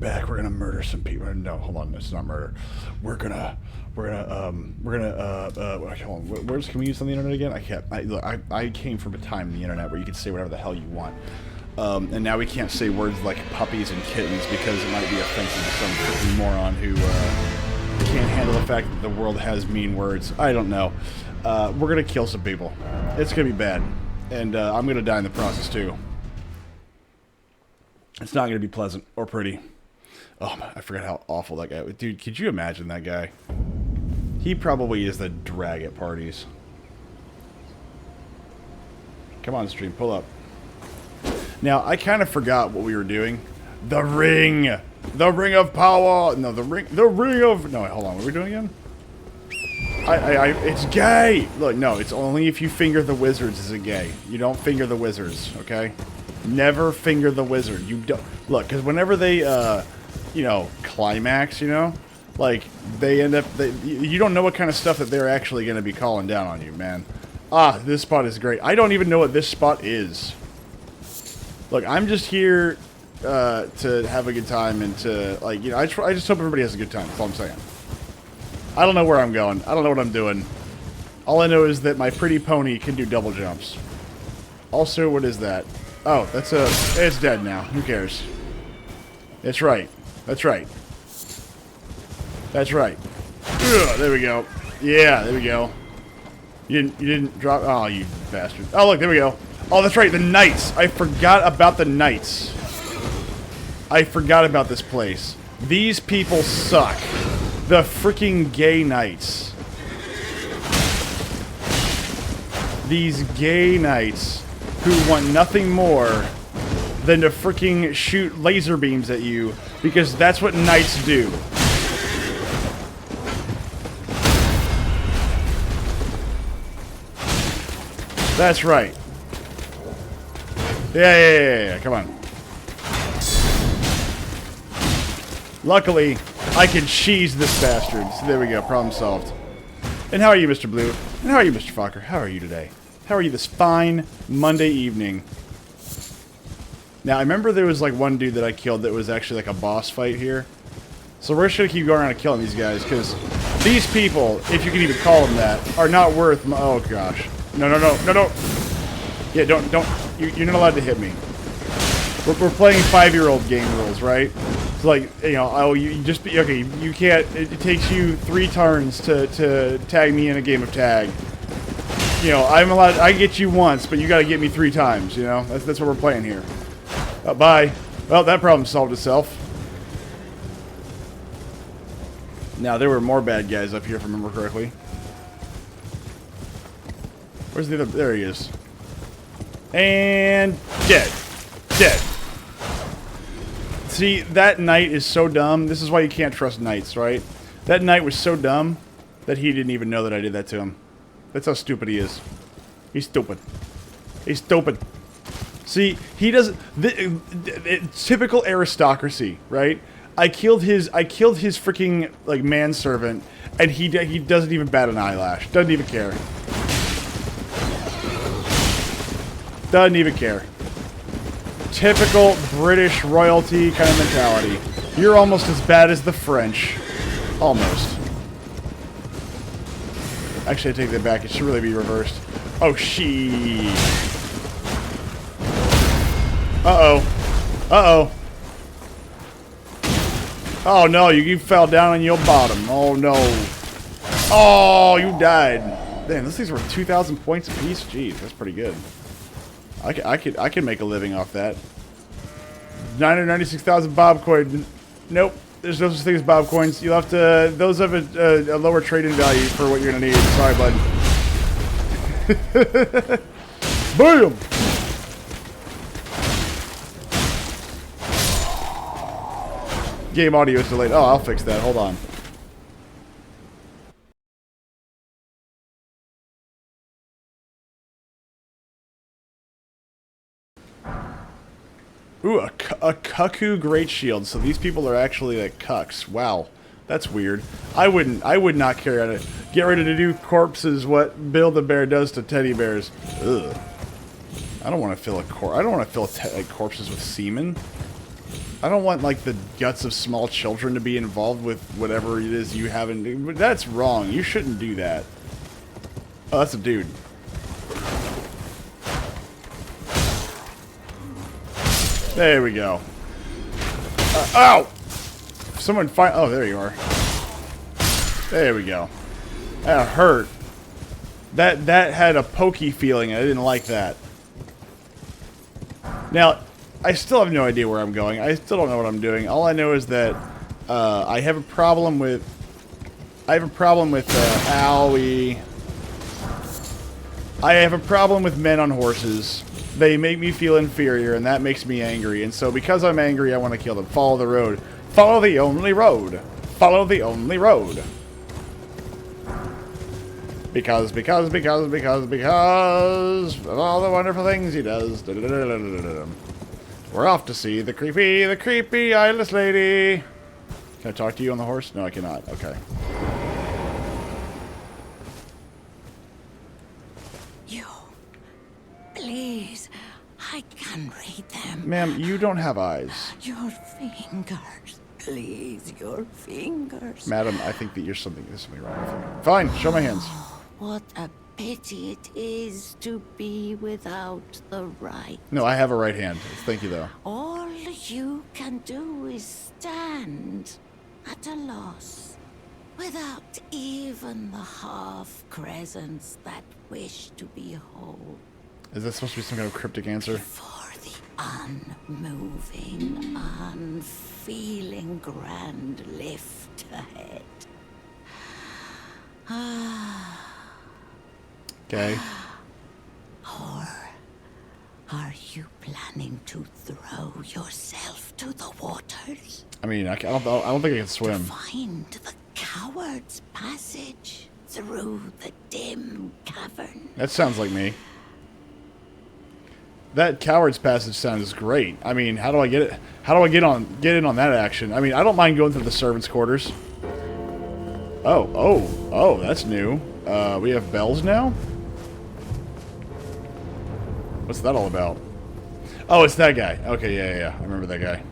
back. We're gonna murder some people. No, hold on. It's not murder. Hold on. What words can we use on the internet again? I can't. Look, I came from a time in the internet where you could say whatever the hell you want. And now we can't say words like puppies and kittens because it might be offensive to some freaking moron who can't handle the fact that the world has mean words. I don't know. We're gonna kill some people. It's gonna be bad. And I'm gonna die in the process too. It's not gonna be pleasant or pretty. Oh, I forgot how awful that guy was. Dude, could you imagine that guy? He probably is the drag at parties. Come on, stream, pull up. Now, I kind of forgot what we were doing. The ring! The ring of power! No, the ring of... No, hold on, what are we doing again? It's gay! Look, no, it's only if you finger the wizards is it gay. You don't finger the wizards, okay? Never finger the wizard. You don't... Look, because whenever they, you know, climax, you know? Like, they end up... you don't know what kind of stuff that they're actually going to be calling down on you, man. Ah, this spot is great. I don't even know what this spot is. Look, I'm just here to have a good time and to, like, you know, I just hope everybody has a good time. That's all I'm saying. I don't know where I'm going. I don't know what I'm doing. All I know is that my pretty pony can do double jumps. Also, what is that? Oh, that's a... It's dead now. Who cares? That's right. That's right. That's right. Ugh, there we go. Yeah, there we go. You didn't drop... Oh, you bastard. Oh, look, there we go. Oh, that's right, the knights. I forgot about the knights. I forgot about this place. These people suck. The freaking gay knights. These gay knights who want nothing more than to freaking shoot laser beams at you because that's what knights do. That's right. Yeah, come on. Luckily, I can cheese this bastard. So there we go, problem solved. And how are you, Mr. Blue? And how are you, Mr. Fokker? How are you today? How are you this fine Monday evening? Now, I remember there was like one dude that I killed that was actually like a boss fight here. So we're just gonna keep going around and killing these guys, because these people, if you can even call them that, are not worth my... Oh, gosh. No. Yeah, don't. You're not allowed to hit me. We're playing 5-year-old game rules, right? It's like, you know, oh, you just be... Okay, you can't... It takes you 3 turns to tag me in a game of tag. You know, I'm allowed... I get you once, but you gotta get me 3 times, you know? That's what we're playing here. Bye. Well, that problem solved itself. Now, there were more bad guys up here, if I remember correctly. Where's the other... There he is. And... Dead. Dead. See, that knight is so dumb. This is why you can't trust knights, right? That knight was so dumb that he didn't even know that I did that to him. That's how stupid he is. He's stupid. He's stupid. See, he doesn't... Typical aristocracy, right? I killed his freaking, like, manservant, and he doesn't even bat an eyelash. Doesn't even care. Doesn't even care. Typical British royalty kind of mentality. You're almost as bad as the French. Almost. Actually, I take that back. It should really be reversed. Oh, she. Uh-oh. Uh-oh. Oh, no. You fell down on your bottom. Oh, no. Oh, you died. Damn, those things were 2,000 points apiece. Jeez, that's pretty good. I could make a living off that. 996,000 Bob coin. Nope. There's no such thing as Bob coins. You'll have to... Those have a lower trade-in value for what you're going to need. Sorry, bud. Boom! Game audio is delayed. Oh, I'll fix that. Hold on. Ooh, a cuckoo great shield. So these people are actually like cucks. Wow, that's weird. I would not carry on it. Get ready to do corpses. What Bill the Bear does to teddy bears. Ugh. I don't want to fill like corpses with semen. I don't want, like, the guts of small children to be involved with whatever it is you haven't... That's wrong. You shouldn't do that. Oh, that's a dude. There we go. Ow! Someone find... Oh, there you are. There we go. That hurt. That had a pokey feeling. I didn't like that. Now... I still have no idea where I'm going. I still don't know what I'm doing. All I know is that I have a problem with... owie. I have a problem with men on horses. They make me feel inferior, and that makes me angry. And so because I'm angry, I want to kill them. Follow the road. Follow the only road. Follow the only road. Because of all the wonderful things he does. We're off to see the creepy eyeless lady. Can I talk to you on the horse? No, I cannot. Okay. You. Please. I can read them. Ma'am, you don't have eyes. Your fingers. Please, your fingers. Madam, I think that there's something wrong with you. Fine, show my hands. What a pity it is to be without the right. No, I have a right hand. Thank you, though. All you can do is stand at a loss, without even the half crescents that wish to be whole. Is this supposed to be some kind of cryptic answer? For the unmoving, unfeeling grand lift ahead. Okay. Or are you planning to throw yourself to the waters? I mean, I don't think I can swim. To find the coward's passage through the dim cavern. That sounds like me. That coward's passage sounds great. I mean, how do I get it? How do I get in on that action? I mean, I don't mind going through the servants' quarters. Oh, that's new. We have bells now? What's that all about? Oh, it's that guy. Okay, yeah. I remember that guy.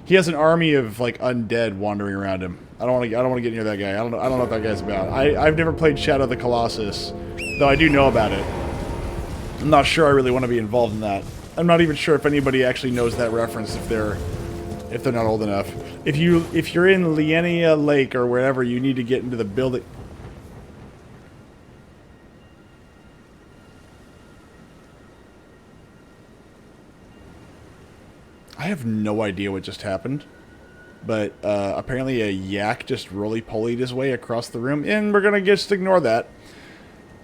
He has an army of like undead wandering around him. I don't want to get near that guy. I don't know what that guy's about. I've never played Shadow of the Colossus, though I do know about it. I'm not sure I really want to be involved in that. I'm not even sure if anybody actually knows that reference if they're not old enough. If you're in Lienia Lake or wherever, you need to get into the building. I have no idea what just happened, but apparently a yak just roly-polied his way across the room, and we're gonna just ignore that.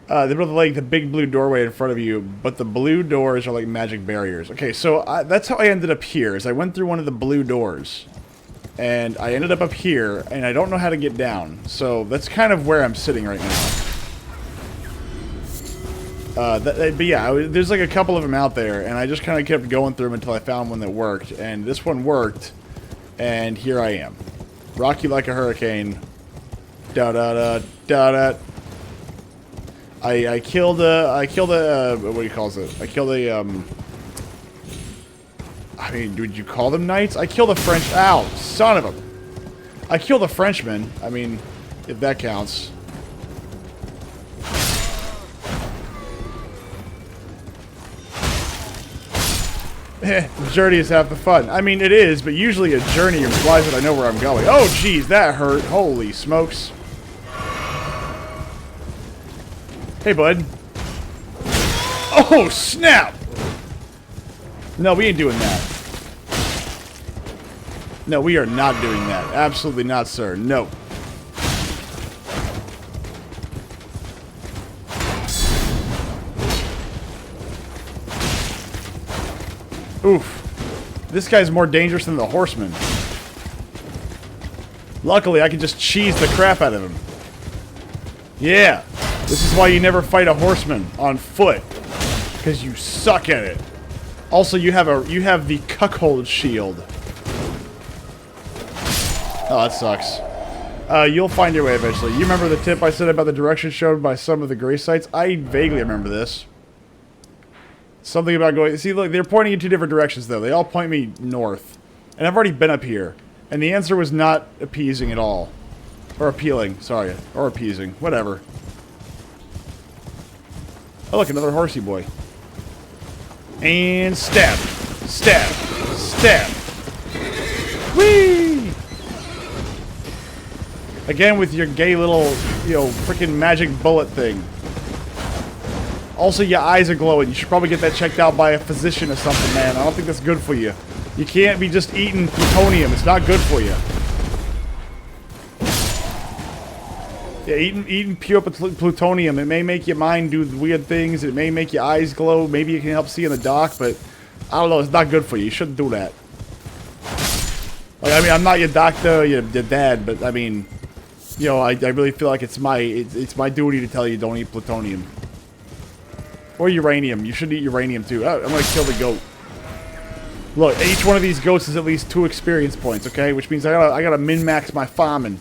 They built like the big blue doorway in front of you, but the blue doors are like magic barriers. Okay, so that's how I ended up here. Is I went through one of the blue doors, and I ended up here, and I don't know how to get down. So that's kind of where I'm sitting right now. But yeah, there's like a couple of them out there, and I just kind of kept going through them until I found one that worked, and this one worked, and here I am. Rock you like a hurricane. Da-da-da, da-da. I killed a, what do you call it? I killed a, I mean, would you call them knights? I killed a French, ow, son of a, I killed a Frenchman, I mean, if that counts. The journey is half the fun. I mean, it is, but usually a journey implies that I know where I'm going. Oh, jeez, that hurt. Holy smokes. Hey, bud. Oh, snap! No, we ain't doing that. No, we are not doing that. Absolutely not, sir. No. Oof. This guy's more dangerous than the horseman. Luckily, I can just cheese the crap out of him. Yeah. This is why you never fight a horseman on foot. Because you suck at it. Also, you have the cuckold shield. Oh, that sucks. You'll find your way eventually. You remember the tip I said about the direction shown by some of the grace sites? I vaguely remember this. Something about going... See, look, they're pointing in two different directions, though. They all point me north. And I've already been up here. And the answer was not appeasing at all. Or appealing, sorry. Or appeasing. Whatever. Oh, look, another horsey boy. And stab. Stab. Stab. Whee! Again with your gay little, you know, freaking magic bullet thing. Also, your eyes are glowing. You should probably get that checked out by a physician or something, man. I don't think that's good for you. You can't be just eating plutonium. It's not good for you. Yeah, eating pure plutonium. It may make your mind do weird things. It may make your eyes glow. Maybe it can help see in the dark, but I don't know. It's not good for you. You shouldn't do that. Like, I mean, I'm not your doctor, your dad, but I mean, you know, I really feel like it's my duty to tell you don't eat plutonium. Or uranium. You should eat uranium too. Oh, I'm gonna kill the goat. Look, each one of these goats is at least 2 experience points, okay? Which means I gotta min-max my farming.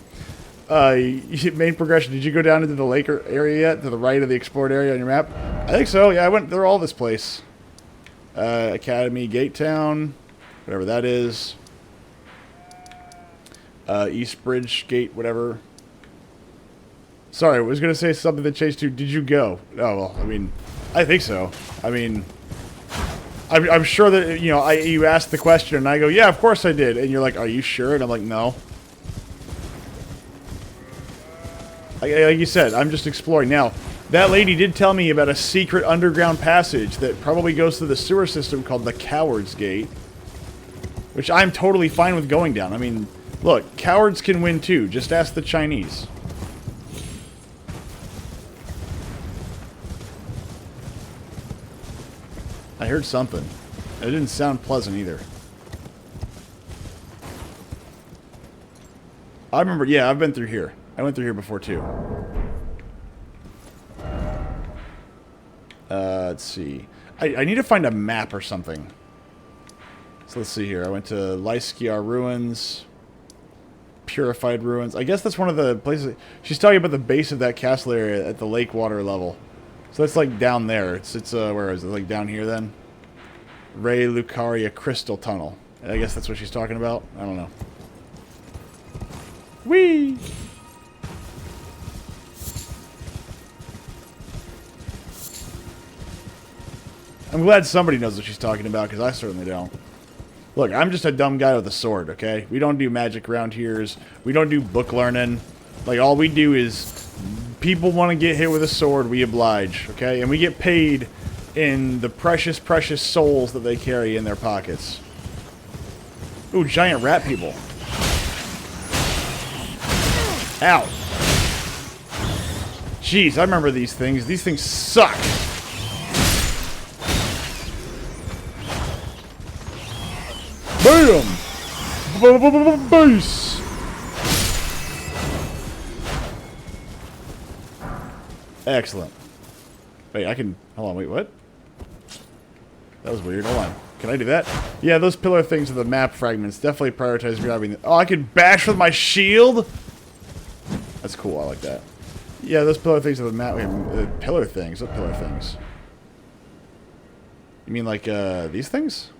Main progression. Did you go down into the lake area yet? To the right of the explored area on your map? I think so. Yeah, I went through all this place. Academy, Gate Town, whatever that is. East Bridge Gate, whatever. Sorry, I was gonna say something that changed to. Did you go? Oh well, I mean, I think so. I mean, I'm sure that you know. You asked the question, and I go, yeah, of course I did. And you're like, are you sure? And I'm like, no. Like you said, I'm just exploring. Now, that lady did tell me about a secret underground passage that probably goes through the sewer system called the Coward's Gate. Which I'm totally fine with going down. I mean, look, cowards can win too. Just ask the Chinese. I heard something. It didn't sound pleasant either. I remember, yeah, I've been through here. I went through here before, too. Let's see. I need to find a map or something. So let's see here. I went to Lyskiar Ruins. Purified Ruins. I guess that's one of the places... She's talking about the base of that castle area at the lake water level. So that's like down there. It's where is it? Like down here then? Ray Lucaria Crystal Tunnel. I guess that's what she's talking about. I don't know. Whee! I'm glad somebody knows what she's talking about, because I certainly don't. Look, I'm just a dumb guy with a sword, okay? We don't do magic around here. We don't do book learning. Like, all we do is... People want to get hit with a sword, we oblige, okay? And we get paid in the precious, precious souls that they carry in their pockets. Ooh, giant rat people. Ow. Jeez, I remember these things. These things suck. Bam! Base! Excellent. Wait, I can... Hold on, wait, what? That was weird. Hold on. Can I do that? Yeah, those pillar things are the map fragments. Definitely prioritize grabbing them. Oh, I can bash with my shield? That's cool. I like that. Yeah, those pillar things are the map... pillar things? What pillar things? You mean like, these things?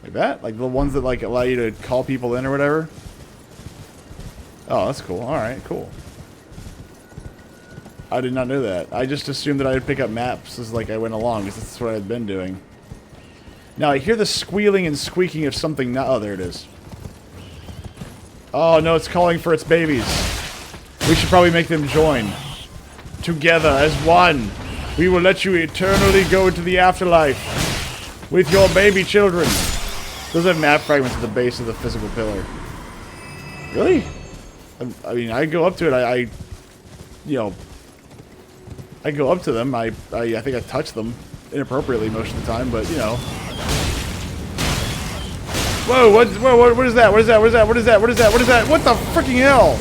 Like that? Like the ones that, like, allow you to call people in or whatever? Oh, that's cool. Alright, cool. I did not know that. I just assumed that I would pick up maps as like I went along, because that's what I'd been doing. Now, I hear the squealing and squeaking of something not... Oh, there it is. Oh, no, it's calling for its babies. We should probably make them join. Together, as one. We will let you eternally go into the afterlife. With your baby children. Those have map fragments at the base of the physical pillar. Really? I mean, I go up to it. You know... I go up to them. I think I touch them inappropriately most of the time, but, you know... Whoa, what is that? What is that? What is that? What is that? What is that? What is that? What the freaking hell?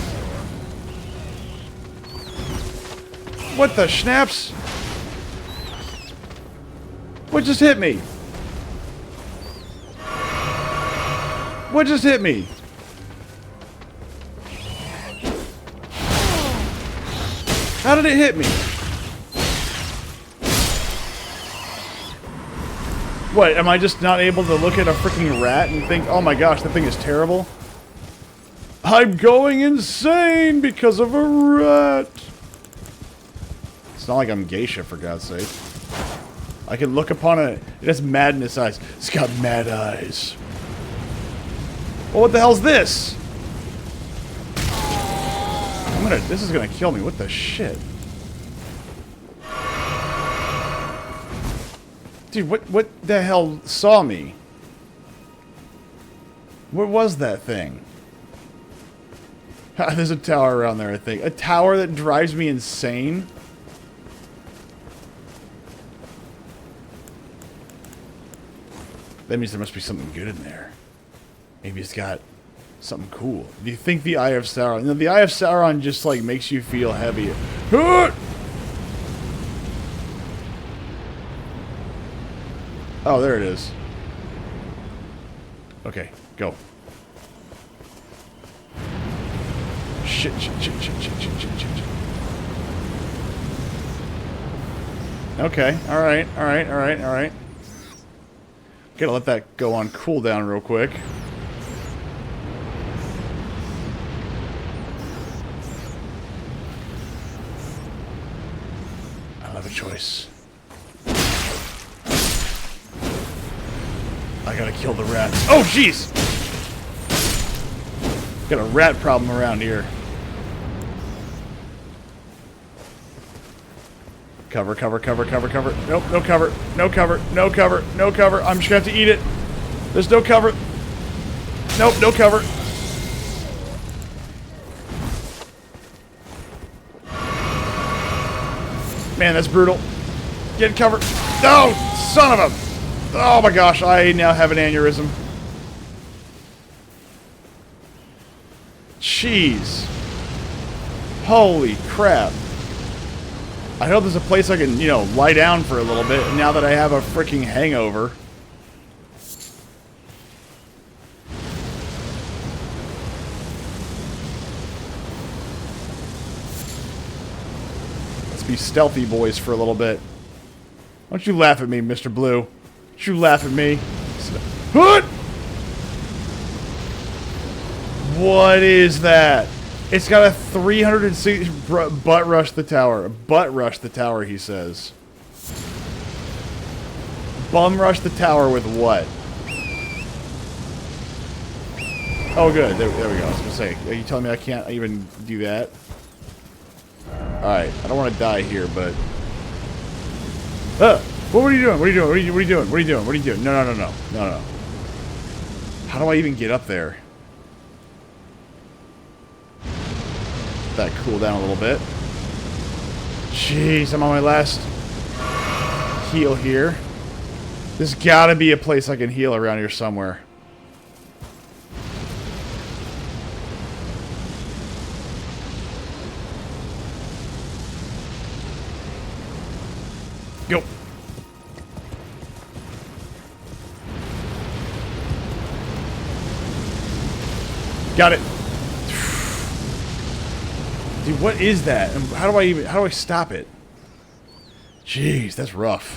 What the schnapps? What just hit me? What just hit me? How did it hit me? What, am I just not able to look at a freaking rat and think, oh my gosh, that thing is terrible? I'm going insane because of a rat! It's not like I'm geisha, for God's sake. I can look upon it. It has madness eyes. It's got mad eyes. Well, what the hell's this? This is gonna kill me. What the shit? Dude, what the hell saw me? What was that thing? There's a tower around there, I think. A tower that drives me insane? That means there must be something good in there. Maybe it's got something cool. Do you think the Eye of Sauron... No, the Eye of Sauron just, like, makes you feel heavy. Oh, there it is. Okay, go. Shit. Okay, alright. Gotta let that go on cooldown real quick. I don't have a choice. I gotta kill the rats. Oh, jeez! Got a rat problem around here. Cover. Nope, no cover. I'm just gonna have to eat it. There's no cover. Nope, no cover. Man, that's brutal. Get cover. No! Son of a... Oh my gosh, I now have an aneurysm. Jeez. Holy crap. I hope there's a place I can, you know, lie down for a little bit now that I have a freaking hangover. Let's be stealthy boys for a little bit. Don't you laugh at me, Mr. Blue. Don't you laugh at me. What is that? It's got a 360... Butt rush the tower. Butt rush the tower, he says. Bum rush the tower with what? Oh, good. There we go. I was going to say, are you telling me I can't even do that? Alright. I don't want to die here, but... What are you doing? What are you doing? What are you doing? What are you doing? What are you doing? No. How do I even get up there? That cool down a little bit. Jeez, I'm on my last heal here. There's gotta be a place I can heal around here somewhere. Go. Got it. Dude, what is that? And how do I stop it? Jeez, that's rough.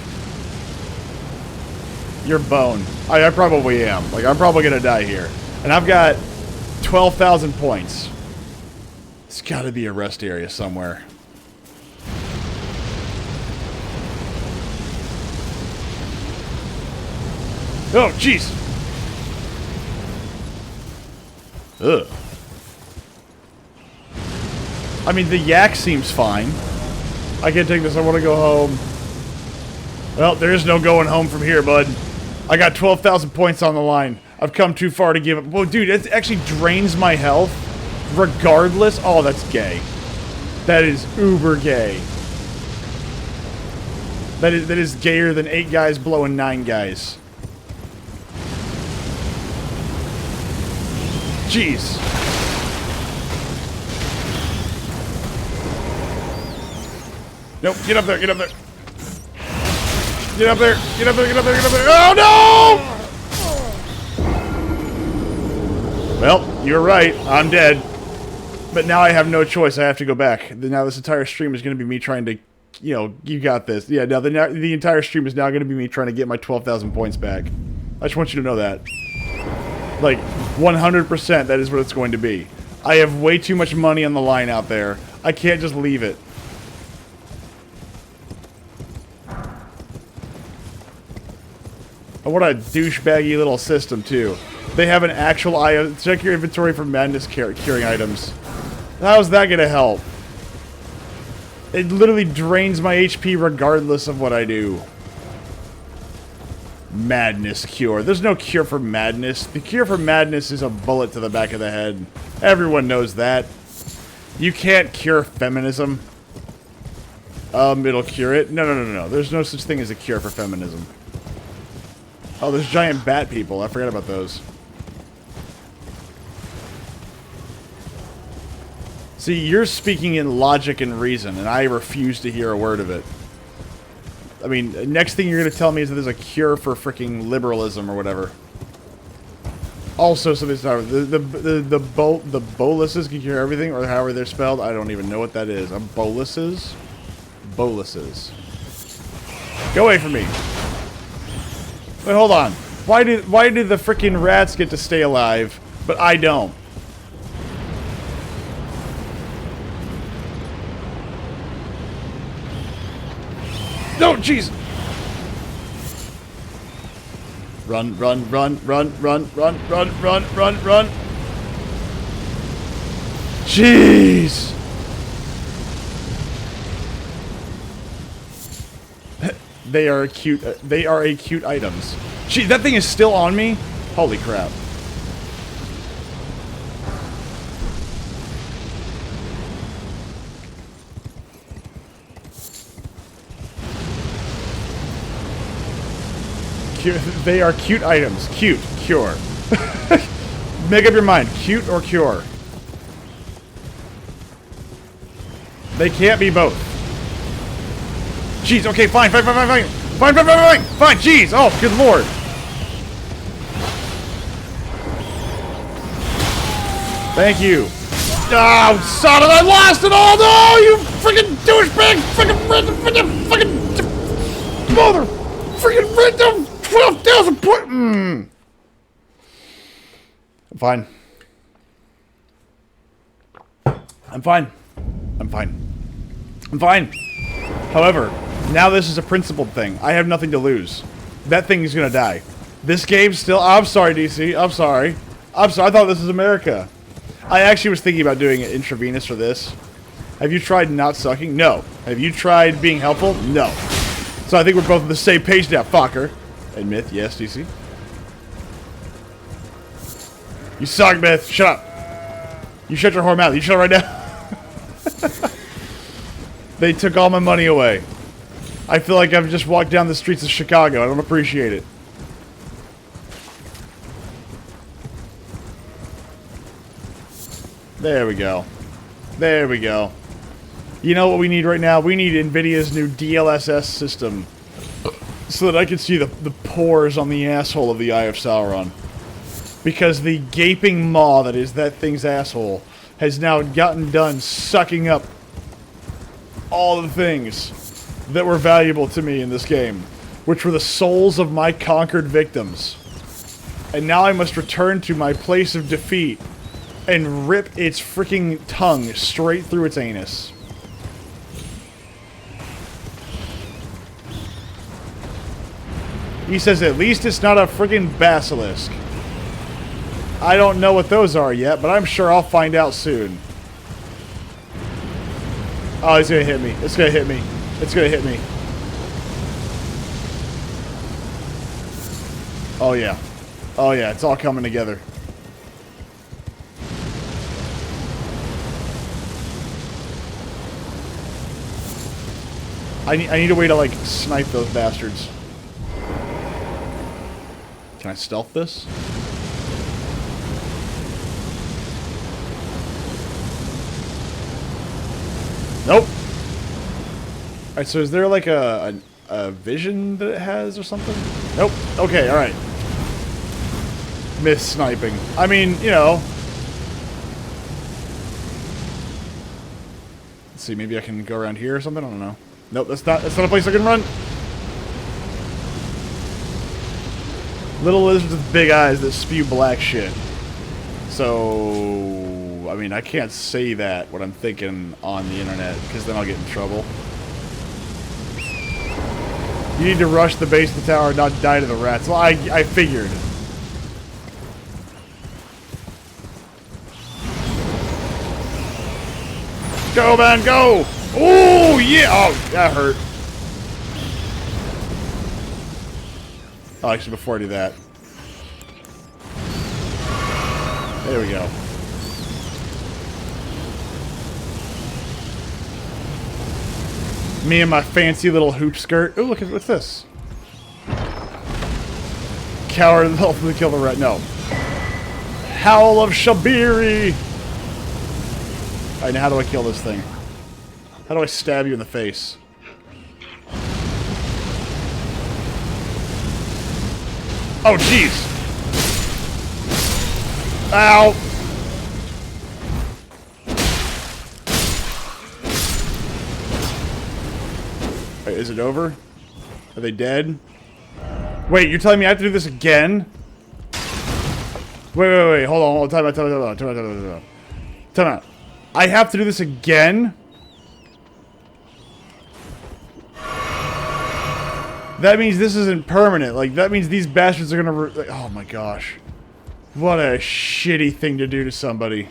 You're bone. I probably am. Like, I'm probably gonna die here. And I've got 12,000 points. It's gotta be a rest area somewhere. Oh, jeez. Ugh. I mean, the yak seems fine. I can't take this. I want to go home. Well, there is no going home from here, bud. I got 12,000 points on the line. I've come too far to give up. Well, dude, it actually drains my health. Regardless. Oh, that's gay. That is uber gay. That is gayer than 8 guys blowing 9 guys. Jeez. Nope, get up there, get up there. Get up there, get up there, get up there, get up there. Oh no! Well, you're right, I'm dead. But now I have no choice, I have to go back. Now this entire stream is going to be me trying to you know, you got this. Yeah, now the entire stream is now going to be me trying to get my 12,000 points back. I just want you to know that. Like, 100% that is what it's going to be. I have way too much money on the line out there. I can't just leave it. Oh, what a douchebaggy little system, too. They have an actual item. Check your inventory for madness curing items. How's that going to help? It literally drains my HP regardless of what I do. Madness cure. There's no cure for madness. The cure for madness is a bullet to the back of the head. Everyone knows that. You can't cure feminism. It'll cure it. No. There's no such thing as a cure for feminism. Oh, there's giant bat people. I forgot about those. See, you're speaking in logic and reason, and I refuse to hear a word of it. I mean, next thing you're going to tell me is that there's a cure for freaking liberalism or whatever. Also, something's not... The boluses can cure everything, or however they're spelled. I don't even know what that is. Boluses? Boluses. Go away from me. Wait, hold on. Why did the freaking rats get to stay alive, but I don't? No, jeez! Run. Jeez! They are cute items. Gee, that thing is still on me? Holy crap. They are cute items. Cute. Cure. Make up your mind. Cute or cure. They can't be both. Jeez, okay, fine. Fine. Jeez, oh, good lord. Thank you. Oh, son of a, I lost it all! No, you freaking douchebag! Freaking mother! Freaking random 12,000 point. I'm fine. I'm fine. However, now this is a principled thing. I have nothing to lose. That thing is gonna die. This game still. I'm sorry, DC. I'm sorry. I thought this was America. I actually was thinking about doing it intravenous for this. Have you tried not sucking? No. Have you tried being helpful? No. So I think we're both on the same page now, fucker. Admit, yes, DC. You suck, Myth. Shut up. You shut your whore mouth. You shut right now. They took all my money away. I feel like I've just walked down the streets of Chicago. I don't appreciate it. There we go. There we go. You know what we need right now? We need NVIDIA's new DLSS system so that I can see the pores on the asshole of the Eye of Sauron. Because the gaping maw that is that thing's asshole has now gotten done sucking up all the things that were valuable to me in this game, which were the souls of my conquered victims. And now I must return to my place of defeat and rip its freaking tongue straight through its anus. He says, at least it's not a freaking basilisk. I don't know what those are yet, but I'm sure I'll find out soon. Oh, it's gonna hit me. It's gonna hit me. It's gonna hit me. Oh, yeah. Oh, yeah. It's all coming together. I need a way to, like, snipe those bastards. Can I stealth this? Nope. Alright, so is there like a vision that it has or something? Nope. Okay, alright. Miss sniping. I mean, you know. Let's see, maybe I can go around here or something? I don't know. Nope, that's not a place I can run. Little lizards with big eyes that spew black shit. So, I mean, I can't say that what I'm thinking on the internet, because then I'll get in trouble. You need to rush the base of the tower and not die to the rats. Well, I figured. Go, man, go! Oh, yeah! Oh, that hurt. Oh, actually, before I do that. There we go. Me and my fancy little hoop skirt. Oh, look at what's this? Coward ultimately kill the rat. No. Howl of Shabiri! Alright, now how do I kill this thing? How do I stab you in the face? Oh, jeez! Ow! Wait, is it over? Are they dead? Wait, you're telling me I have to do this again? Wait, hold on, time out. I have to do this again? That means this isn't permanent. Like, that means these bastards are gonna... Like, oh my gosh. What a shitty thing to do to somebody.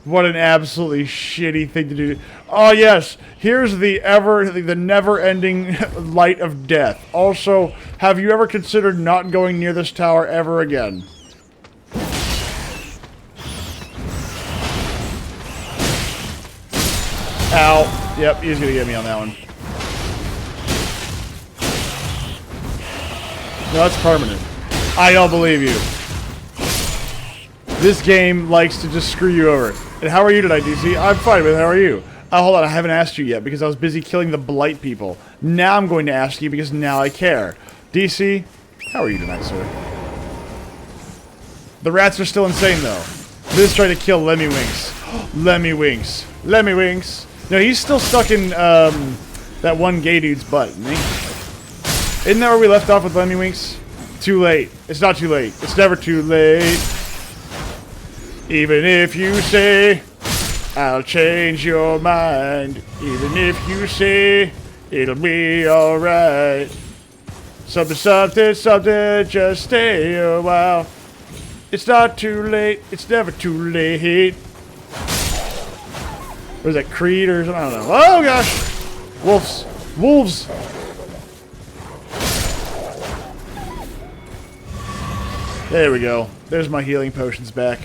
What an absolutely shitty thing to do. Oh yes, here's the never-ending light of death. Also, have you ever considered not going near this tower ever again? Ow. Yep, he's gonna get me on that one. No, that's permanent. I don't believe you. This game likes to just screw you over. And how are you tonight, DC? I'm fine, but how are you? Hold on, I haven't asked you yet because I was busy killing the blight people. Now I'm going to ask you because now I care. DC, how are you tonight, sir? The rats are still insane, though. This is trying to kill Lemmy Winks. Lemmy Winks. Lemmy Winks. No, he's still stuck in that one gay dude's butt, isn't he? Isn't that where we left off with Lemmy Winks? Too late. It's not too late. It's never too late. Even if you say, I'll change your mind. Even if you say, it'll be alright. Something, just stay a while. It's not too late. It's never too late. What is that, Creed or something? I don't know. Oh gosh! Wolves. Wolves! There we go. There's my healing potions back.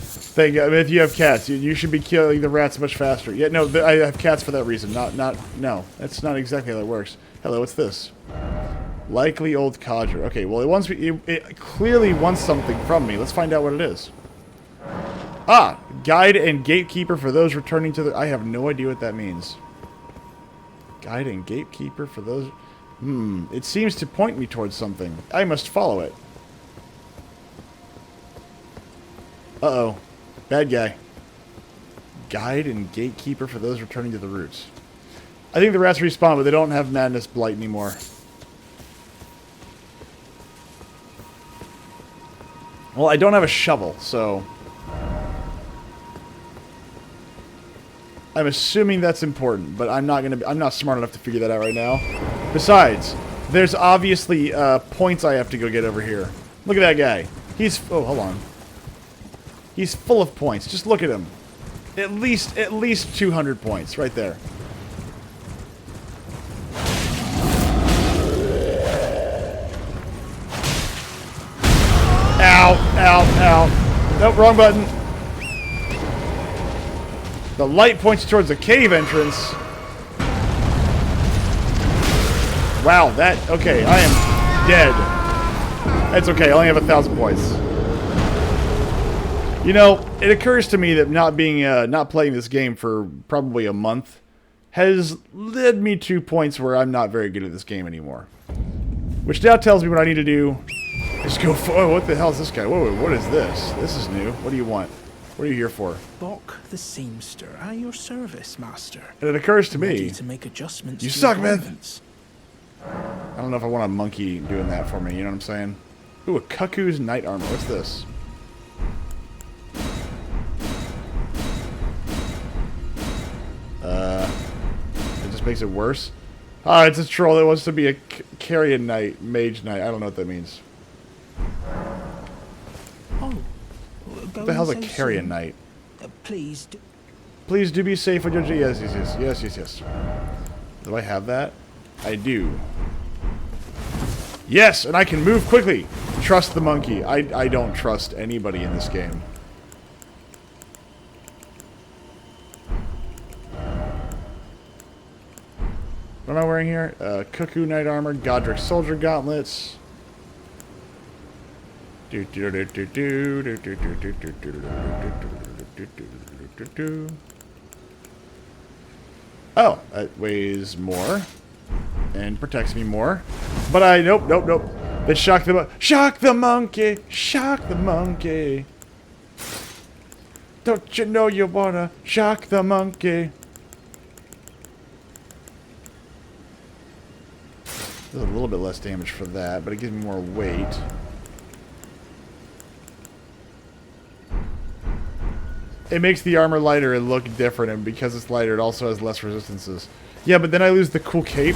Thank you. I mean, if you have cats, you should be killing the rats much faster. Yeah, no, I have cats for that reason. No. That's not exactly how that works. Hello, what's this? Likely old codger. Okay, well, it clearly wants something from me. Let's find out what it is. Ah! Guide and gatekeeper for those returning to the... I have no idea what that means. Guide and gatekeeper for those... It seems to point me towards something. I must follow it. Uh-oh. Bad guy. Guide and gatekeeper for those returning to the roots. I think the rats respawn, but they don't have Madness Blight anymore. Well, I don't have a shovel, so... I'm assuming that's important, but I'm not smart enough to figure that out right now. Besides, there's obviously points I have to go get over here. Look at that guy. He's... Oh, hold on. He's full of points. Just look at him. At least 200 points right there. Ow, ow, ow. Nope, wrong button. The light points towards the cave entrance. Wow, okay, I am dead. That's okay, I only have 1,000 points. You know, it occurs to me that not playing this game for probably a month has led me to points where I'm not very good at this game anymore. Which now tells me what I need to do is go for... Oh, what the hell is this guy? Whoa, what is this? This is new. What do you want? What are you here for? Bok the seamster, at your service, master. And it occurs to Ready me. to make adjustments You to suck, your man. garments. I don't know if I want a monkey doing that for me, you know what I'm saying? Ooh, a cuckoo's night armor. What's this? It just makes it worse? Ah, it's a troll that wants to be a carrion knight, mage knight. I don't know what that means. Oh, What the hell's a carrion knight? Please, Please do be safe on your journey. Yes, yes, yes, yes, yes, yes. Do I have that? I do. Yes, and I can move quickly. Trust the monkey. I don't trust anybody in this game. What am I wearing here? Cuckoo Knight Armor, Godric Soldier Gauntlets. Oh, that weighs more and protects me more. But nope. They shock the monkey, shock the monkey. Don't you know you wanna shock the monkey? There's a little bit less damage for that, but it gives me more weight. It makes the armor lighter and look different, and because it's lighter, it also has less resistances. Yeah, but then I lose the cool cape.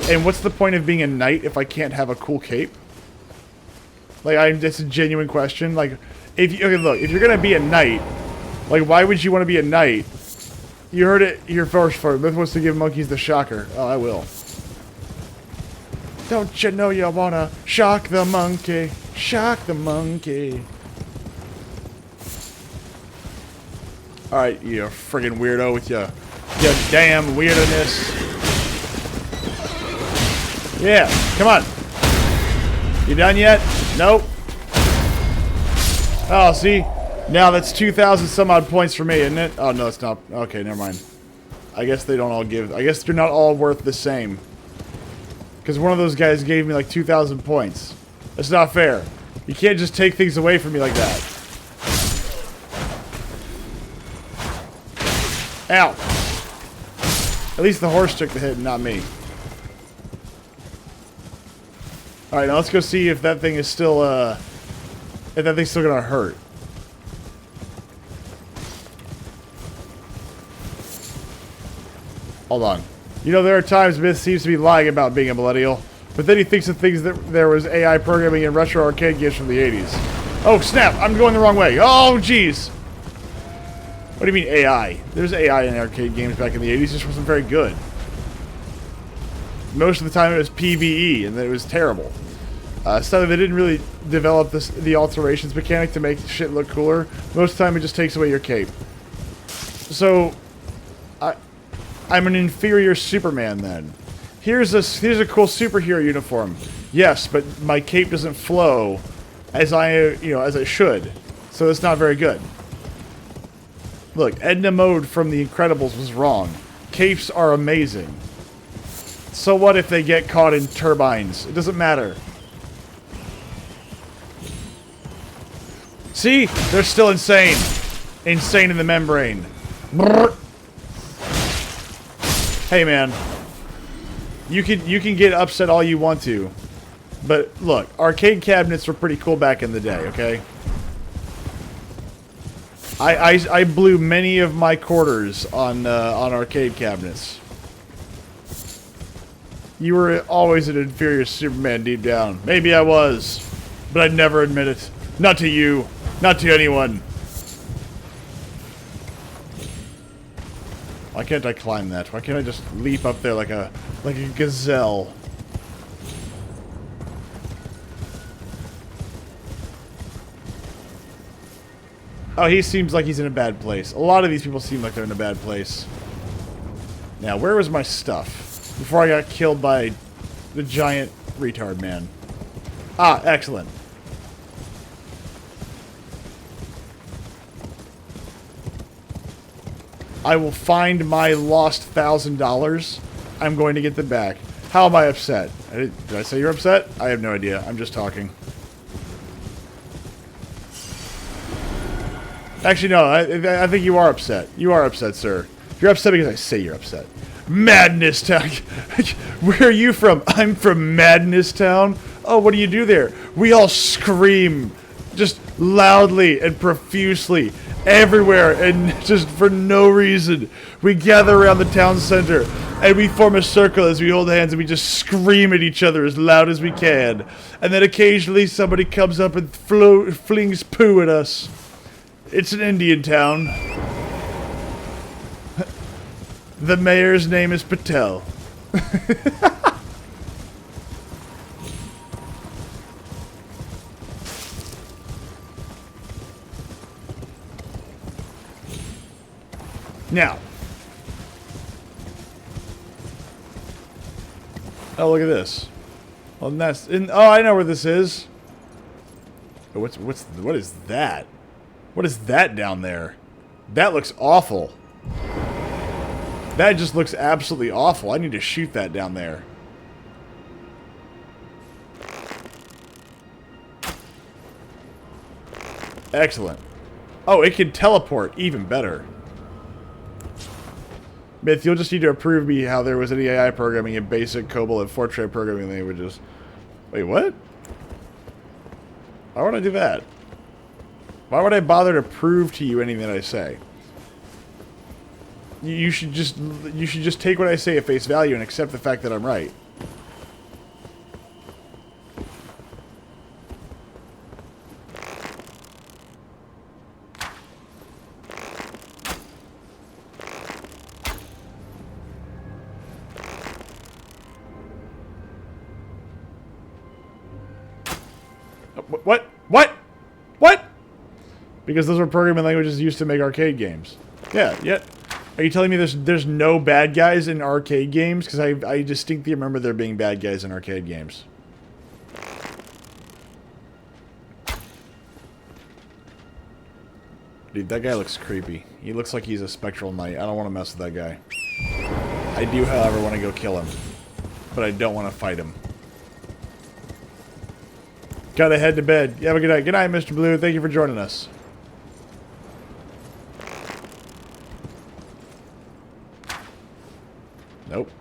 And what's the point of being a knight if I can't have a cool cape? Like, it's a genuine question. Like, okay, look, if you're gonna be a knight, like, why would you want to be a knight? You heard it here first. Myth wants to give monkeys the shocker. Oh, I will. Don't you know you wanna shock the monkey? Shock the monkey. Alright, you friggin' weirdo with your damn weirdness. Yeah, come on. You done yet? Nope. Oh, see? Now that's 2,000 some odd points for me, isn't it? Oh, no, it's not. Okay, never mind. I guess they don't all give. I guess they're not all worth the same. Because one of those guys gave me like 2,000 points. That's not fair. You can't just take things away from me like that. Ow. At least the horse took the hit and not me. Alright, now let's go see if that thing is still, if that thing's still gonna hurt. Hold on. You know, there are times Myth seems to be lying about being a millennial, but then he thinks of things that there was AI programming in retro arcade games from the 80s. Oh, snap! I'm going the wrong way. Oh, jeez! What do you mean AI? There's AI in arcade games back in the 80s, just wasn't very good. Most of the time it was PvE, and it was terrible. So they didn't really develop the alterations mechanic to make shit look cooler. Most of the time it just takes away your cape. So, I'm an inferior Superman then. Here's a cool superhero uniform. Yes, but my cape doesn't flow as as it should. So it's not very good. Look, Edna Mode from The Incredibles was wrong. Capes are amazing. So what if they get caught in turbines? It doesn't matter. See? They're still insane. Insane in the membrane. Brrr. Hey man. You can get upset all you want to. But look, arcade cabinets were pretty cool back in the day, okay? I blew many of my quarters on arcade cabinets. You were always an inferior Superman deep down. Maybe I was, but I'd never admit it. Not to you, not to anyone. Why can't I climb that? Why can't I just leap up there like a gazelle? Oh, he seems like he's in a bad place. A lot of these people seem like they're in a bad place. Now, where was my stuff? Before I got killed by the giant retard man. Ah, excellent. I will find my lost $1,000. I'm going to get them back. How am I upset? Did I say you're upset? I have no idea. I'm just talking. Actually, no. I think you are upset. You are upset, sir. You're upset because I say you're upset. Madness Town. Where are you from? I'm from Madness Town. Oh, what do you do there? We all scream, just loudly and profusely, everywhere, and just for no reason. We gather around the town center, and we form a circle as we hold hands, and we just scream at each other as loud as we can. And then occasionally somebody comes up and flings poo at us. It's an Indian town. The mayor's name is Patel. Now. Oh, look at this. Well, that's in. Oh, I know where this is. What is that? What is that down there? That looks awful. That just looks absolutely awful. I need to shoot that down there. Excellent. Oh, it can teleport. Even better. Myth, you'll just need to approve me how there was any AI programming in basic, COBOL, and Fortran programming languages. Wait, what? Why would I do that? Why would I bother to prove to you anything that I say? You should just take what I say at face value and accept the fact that I'm right. What? What? What? Because those were programming languages used to make arcade games. Yeah, yeah. Are you telling me there's no bad guys in arcade games? Because I distinctly remember there being bad guys in arcade games. Dude, that guy looks creepy. He looks like he's a spectral knight. I don't want to mess with that guy. I do, however, want to go kill him. But I don't want to fight him. Gotta head to bed. You have a good night. Good night, Mr. Blue. Thank you for joining us. Nope.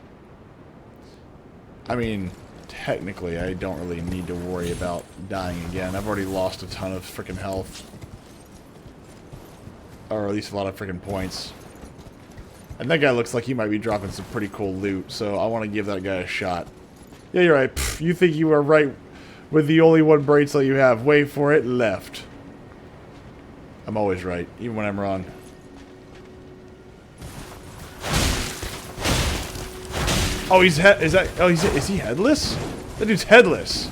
I mean, technically, I don't really need to worry about dying again. I've already lost a ton of freaking health. Or at least a lot of freaking points. And that guy looks like he might be dropping some pretty cool loot, so I want to give that guy a shot. Yeah, you're right. Pfft, you think you are right with the only one bracelet you have. Wait for it, left. I'm always right, even when I'm wrong. Oh, is he headless? That dude's headless.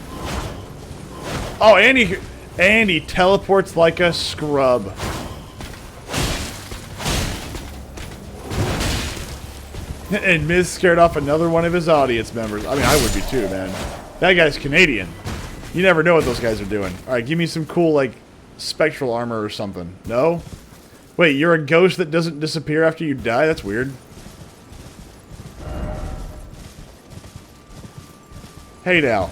Oh, and he teleports like a scrub. And Miz scared off another one of his audience members. I mean, I would be too, man. That guy's Canadian. You never know what those guys are doing. Alright, give me some cool, like, spectral armor or something. No? Wait, you're a ghost that doesn't disappear after you die? That's weird. Hey now.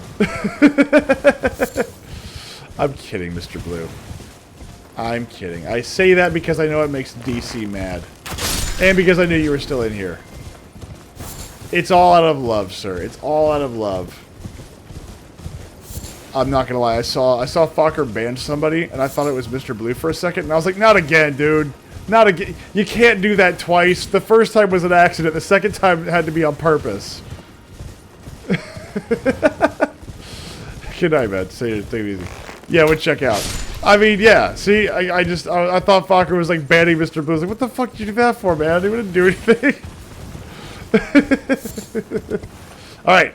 I'm kidding, Mr. Blue. I'm kidding. I say that because I know it makes DC mad. And because I knew you were still in here. It's all out of love, sir. It's all out of love. I'm not gonna lie, I saw Fokker ban somebody, and I thought it was Mr. Blue for a second, and I was like, not again, dude. Not again. You can't do that twice. The first time was an accident. The second time it had to be on purpose. Good night, man. Take it easy. Yeah, we'll check out. I mean, yeah. See, I thought Fokker was like banning Mr. Blue. I was like, what the fuck did you do that for, man? He wouldn't do anything. Alright.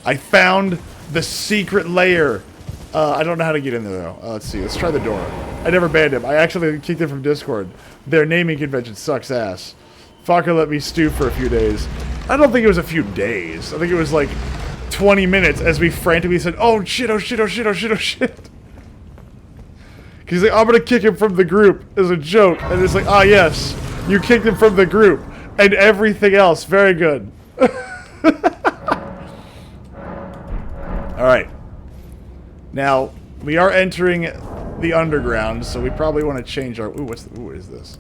I found the secret lair. I don't know how to get in there, though. Let's see. Let's try the door. I never banned him. I actually kicked him from Discord. Their naming convention sucks ass. Fokker let me stew for a few days. I don't think it was a few days. I think it was like 20 minutes as we frantically said, oh shit, oh shit, oh shit, oh shit, oh shit. He's like, I'm gonna kick him from the group as a joke. And it's like, ah yes, you kicked him from the group. And everything else. Very good. Alright. Now, we are entering the underground, so we probably want to change our... Ooh, what is this?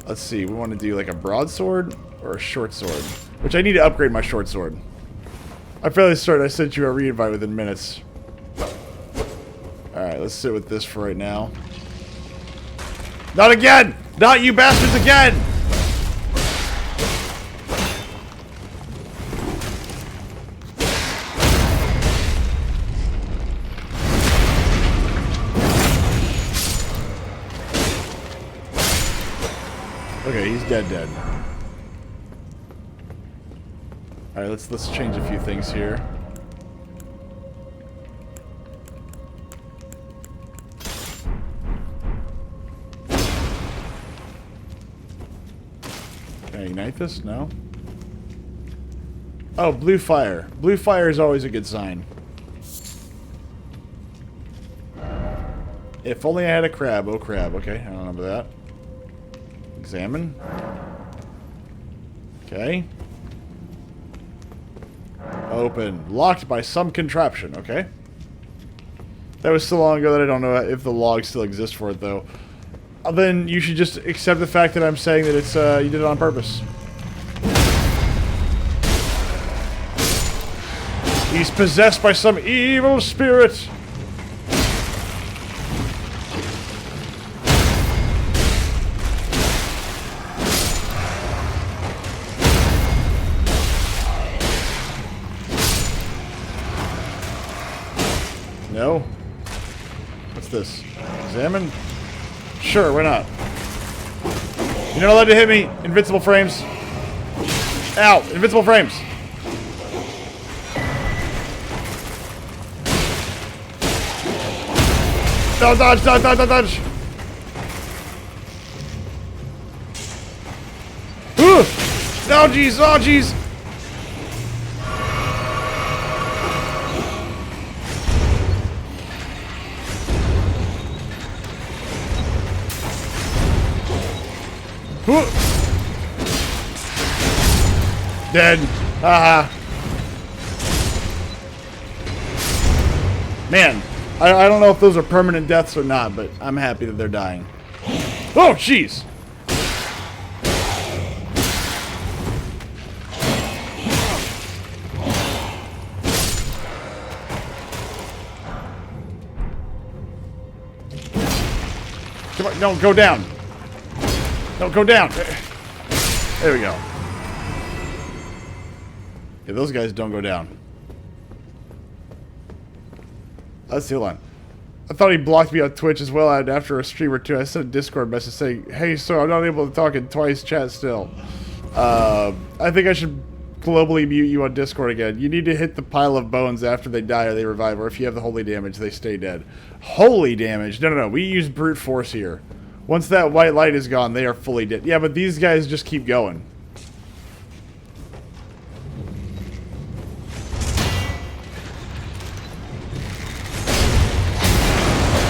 Let's see. We want to do like a broadsword or a short sword. Which I need to upgrade my short sword. I'm fairly certain I sent you a re-invite within minutes. Alright, let's sit with this for right now. Not again! Not you bastards again! Okay, he's dead. Alright, let's change a few things here. Can I ignite this? No? Oh, blue fire. Blue fire is always a good sign. If only I had a crab. Oh, crab. Okay, I don't remember that. Examine. Okay. Open. Locked by some contraption. Okay. That was so long ago that I don't know if the log still exists for it, though. Then you should just accept the fact that I'm saying that it's you did it on purpose. He's possessed by some evil spirit. No? What's this? Examine? Sure, why not? You're not allowed to hit me! Invincible frames! Ow! Invincible frames! No, dodge, dodge, dodge, dodge, dodge! Ooh! Oh, jeez, oh, jeez! Dead. Haha. Man, I don't know if those are permanent deaths or not, but I'm happy that they're dying. Oh, jeez. Come on, no, go down. No, go down. There we go. Yeah, those guys don't go down. Let's see, hold on. I thought he blocked me on Twitch as well, and after a stream or two, I sent a Discord message saying, hey, so I'm not able to talk in twice chat still. I think I should globally mute you on Discord again. You need to hit the pile of bones after they die or they revive, or if you have the holy damage, they stay dead. Holy damage? No, we use brute force here. Once that white light is gone, they are fully dead. Yeah, but these guys just keep going.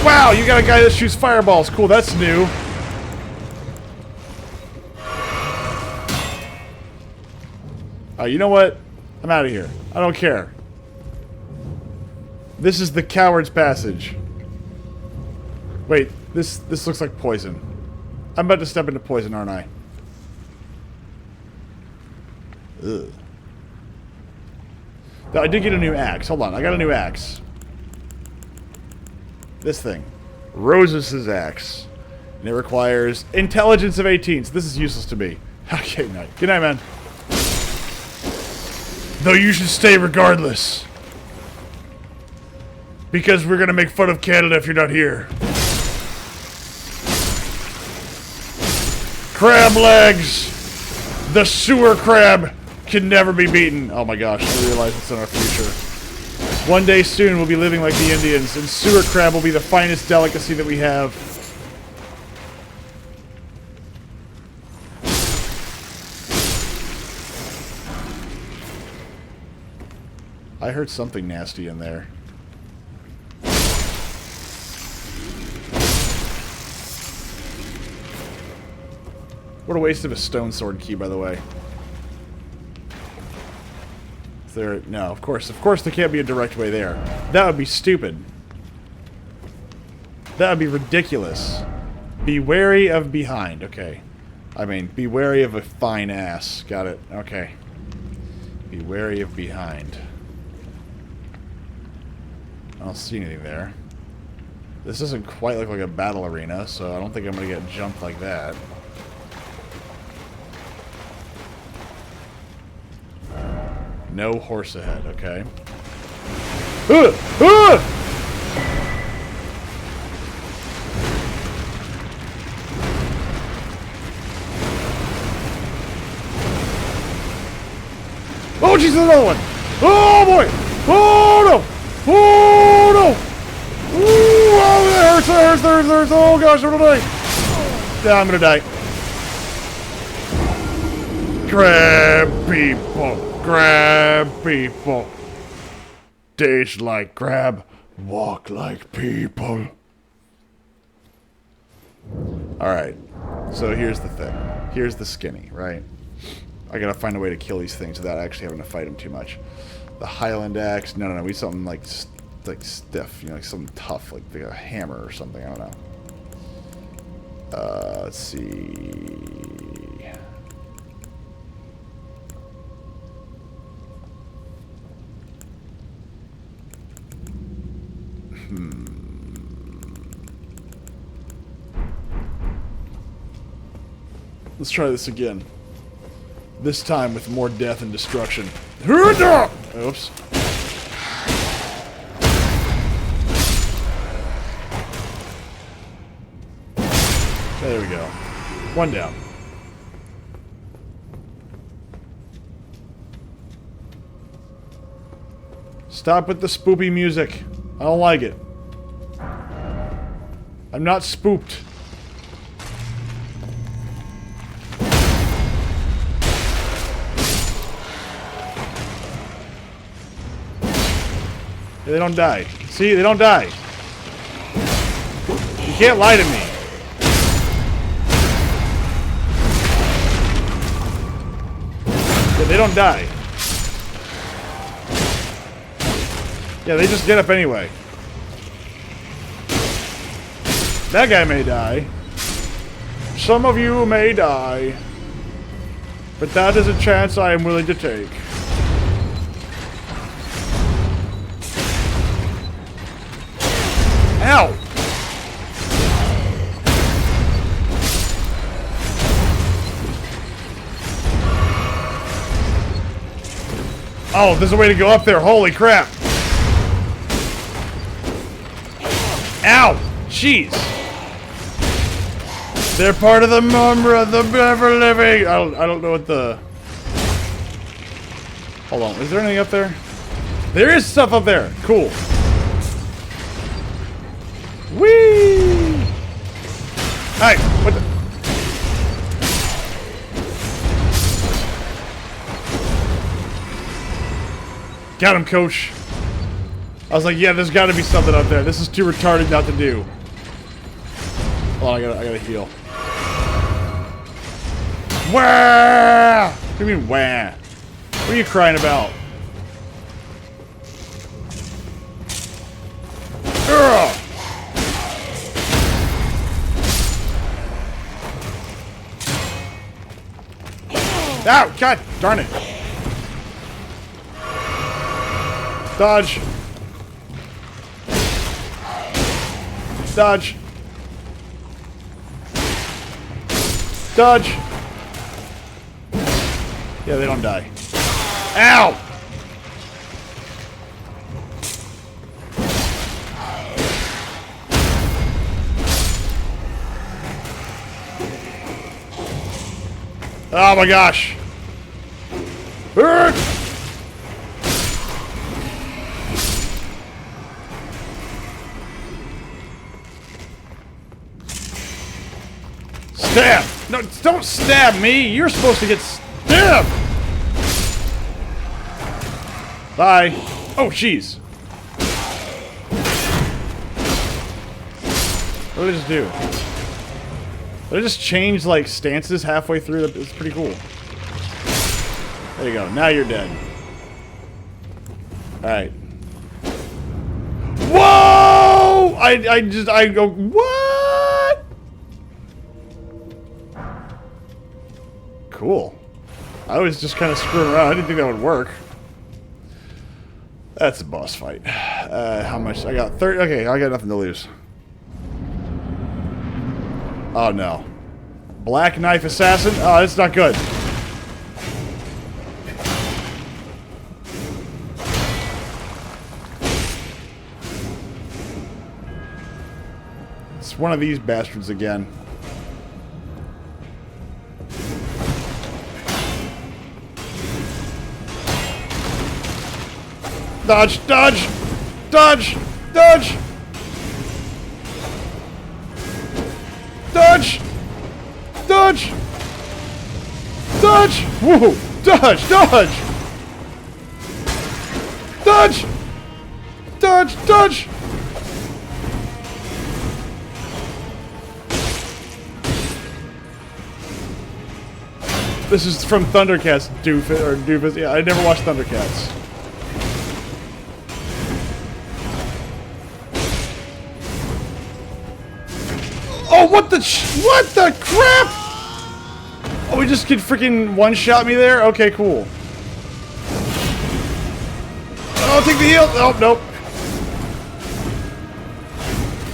Wow, you got a guy that shoots fireballs. Cool, that's new. You know what? I'm out of here. I don't care. This is the coward's passage. Wait, this looks like poison. I'm about to step into poison, aren't I? Ugh. I did get a new axe. Hold on, I got a new axe. This thing. Roses' axe. And it requires intelligence of 18, so this is useless to me. Okay, night. Good night, man. Though you should stay regardless. Because we're gonna make fun of Canada if you're not here. Crab legs! The sewer crab can never be beaten. Oh my gosh, I realize it's in our future. One day soon we'll be living like the Indians, and sewer crab will be the finest delicacy that we have. I heard something nasty in there. What a waste of a stone sword key, by the way. Is there... No, of course there can't be a direct way there. That would be stupid. That would be ridiculous. Be wary of behind. Okay. I mean, be wary of a fine ass. Got it. Okay. Be wary of behind. I don't see anything there. This doesn't quite look like a battle arena, so I don't think I'm going to get jumped like that. No horse ahead, okay. Oh, jeez, another one! Oh, boy! Oh, no! Oh, no! Ooh, oh, that hurts! Oh, gosh, I'm gonna die! Yeah, I'm gonna die. Grab people! Grab people! Days like grab, walk like people. Alright, so here's the thing. Here's the skinny, right? I gotta find a way to kill these things without actually having to fight them too much. The Highland axe, no, we need something like stiff, you know, like something tough, like a hammer or something, I don't know. Let's see. Let's try this again. This time with more death and destruction. Oops. There we go. One down. Stop with the spoopy music. I don't like it. I'm not spooked. They don't die. See, they don't die. You can't lie to me. Yeah, they don't die. Yeah, they just get up anyway. That guy may die. Some of you may die. But that is a chance I am willing to take. Ow! Oh, there's a way to go up there. Holy crap. Ow! Jeez. They're part of the Mumbra, the ever living. I don't know what the... Hold on. Is there anything up there? There is stuff up there. Cool. Whee! Hey, what the... Got him, coach. I was like, yeah, there's got to be something up there. This is too retarded not to do. Hold on, I gotta heal. Wah! What do you mean, wah? What are you crying about? Ugh! Ow! God darn it! Dodge! Dodge! Dodge! Yeah, they don't die. Ow! Oh my gosh! Stab! No, don't stab me! You're supposed to get stabbed! Bye. Oh, jeez. What did I just do? Did I just change, like, stances halfway through? It's pretty cool. There you go. Now you're dead. Alright. Whoa! I go, what? Cool. I was just kind of screwing around. I didn't think that would work. That's a boss fight. How much? I got 30. Okay, I got nothing to lose. Oh no. Black Knife Assassin? Oh, that's not good. It's one of these bastards again. Dodge! Dodge! Dodge! Dodge! Dodge! Dodge! Dodge! Whoa! Dodge! Dodge! Dodge! Dodge! Dodge! This is from Thundercats, doofus. Yeah, I never watched Thundercats. Oh, what the crap? Oh, we just could freaking one-shot me there? Okay, cool. Oh, take the heal. Oh, nope.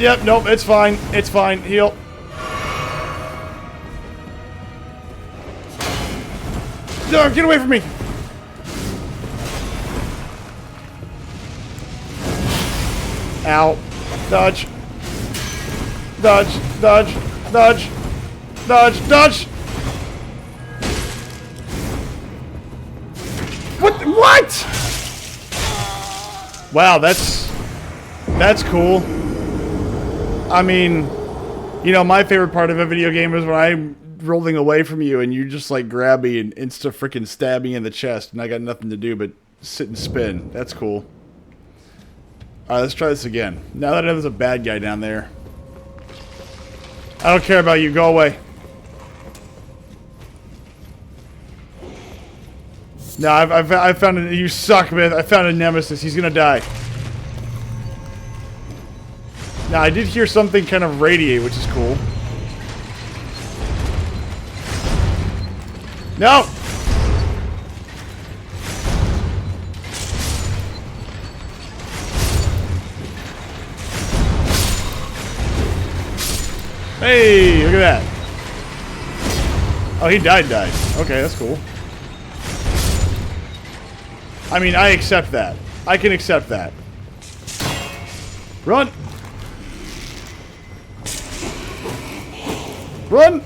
Yep, nope, it's fine. It's fine. Heal. No, get away from me. Ow. Dodge. Dodge, dodge, dodge, dodge, dodge! What? Wow, that's cool. I mean, you know, my favorite part of a video game is when I'm rolling away from you and you just like grab me and insta freaking stab me in the chest and I got nothing to do but sit and spin. That's cool. Alright, let's try this again. Now that I know there's a bad guy down there. I don't care about you. Go away. No, I found a... You suck, man. I found a nemesis. He's gonna die. Now, I did hear something kind of radiate, which is cool. No! Hey, look at that. Oh, he died. Okay, that's cool. I mean, I accept that. I can accept that. Run! Run!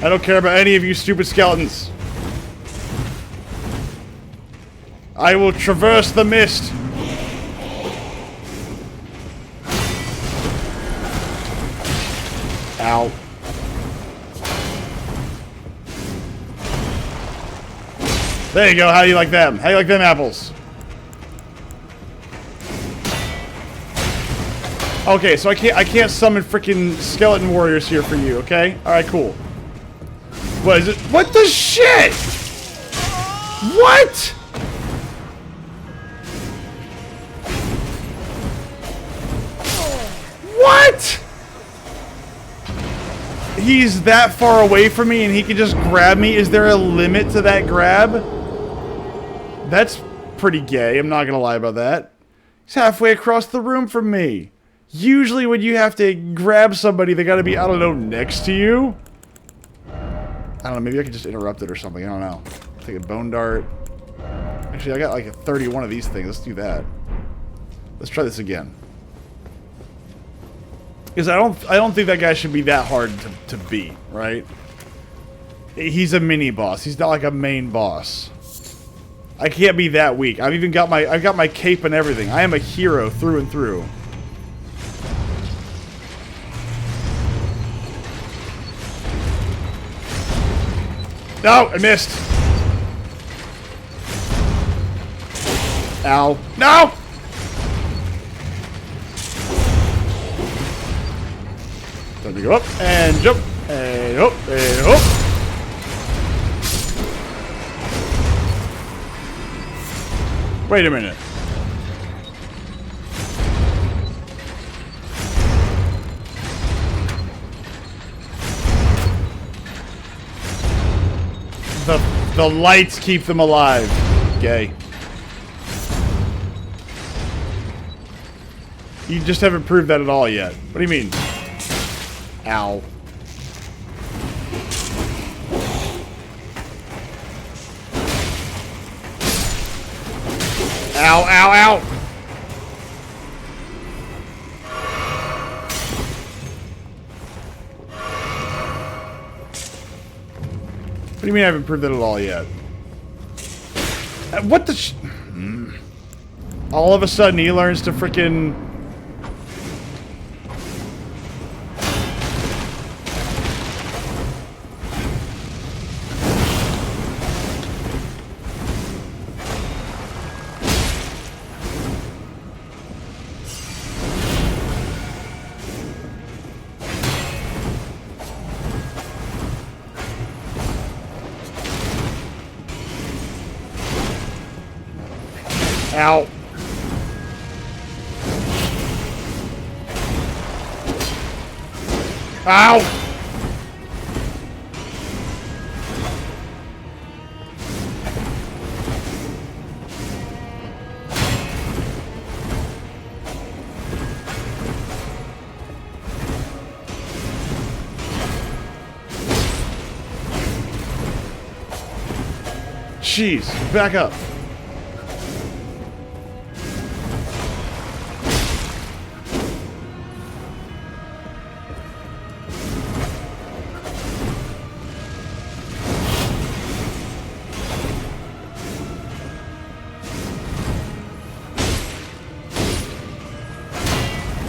I don't care about any of you stupid skeletons. I will traverse the mist. Ow. There you go. How do you like them? How do you like them apples? Okay, so I can't summon freaking skeleton warriors here for you, okay? Alright, cool. What is it? What the shit? What? What? He's that far away from me and he can just grab me? Is there a limit to that grab? That's pretty gay, I'm not gonna lie about that. He's halfway across the room from me. Usually when you have to grab somebody, they gotta be, I don't know, next to you? I don't know, maybe I could just interrupt it or something, I don't know. Take a bone dart. Actually, I got like a 31 of these things, let's do that. Let's try this again. Because I don't think that guy should be that hard to beat, right? He's a mini boss. He's not like a main boss. I can't be that weak. I've got my cape and everything. I am a hero through and through. No, I missed. Ow. No! Time to go up and jump and up and up. Wait a minute. The lights keep them alive. Gay. You just haven't proved that at all yet. What do you mean? Ow. Ow, ow, ow! What do you mean I haven't proved that at all yet? What the sh... All of a sudden he learns to frickin'... Ow. Ow! Jeez, back up.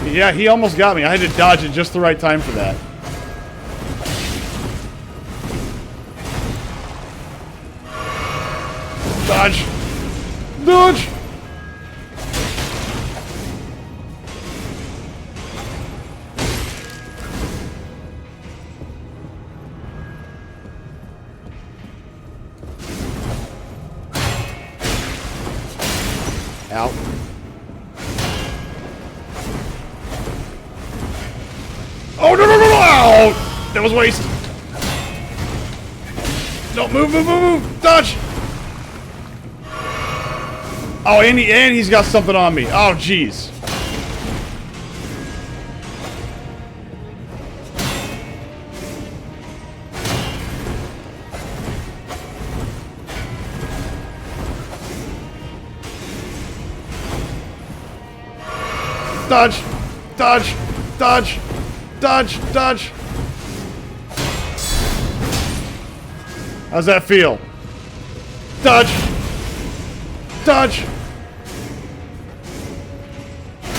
Yeah, he almost got me. I had to dodge at just the right time for that. Dodge! Dodge! Ow. Oh, no, no, no, no! Ow! That was waste. No, move, move, move, move! Dodge! Oh, and he's got something on me. Oh, jeez. Dodge! Dodge! Dodge! Dodge! Dodge! How's that feel? Dodge! Dodge!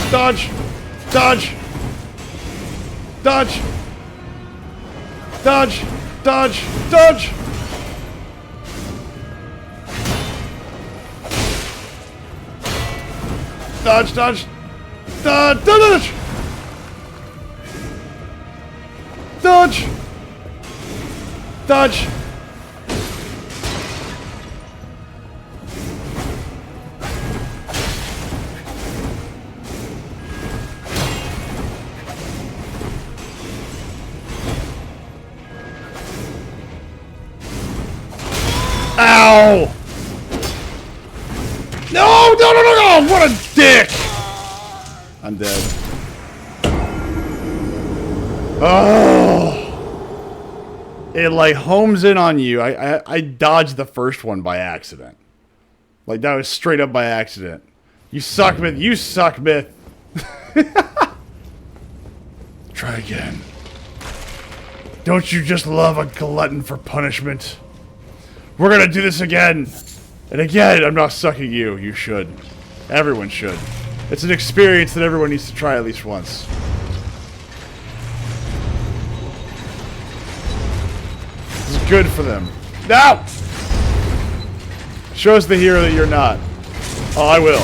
Dodge! Dodge! Dodge! Dodge! Dodge! Dodge! Dodge! Dodge! Dodge! Dodge! Dodge! Dodge! Ow! No! No! No! No! No! What a dick! I'm dead. Oh! It like homes in on you. I dodged the first one by accident. Like that was straight up by accident. You suck, Myth. You suck, Myth. Try again. Don't you just love a glutton for punishment? We're gonna do this again! And again, I'm not sucking you. You should. Everyone should. It's an experience that everyone needs to try at least once. This is good for them. No! Shows the hero that you're not. Oh, I will.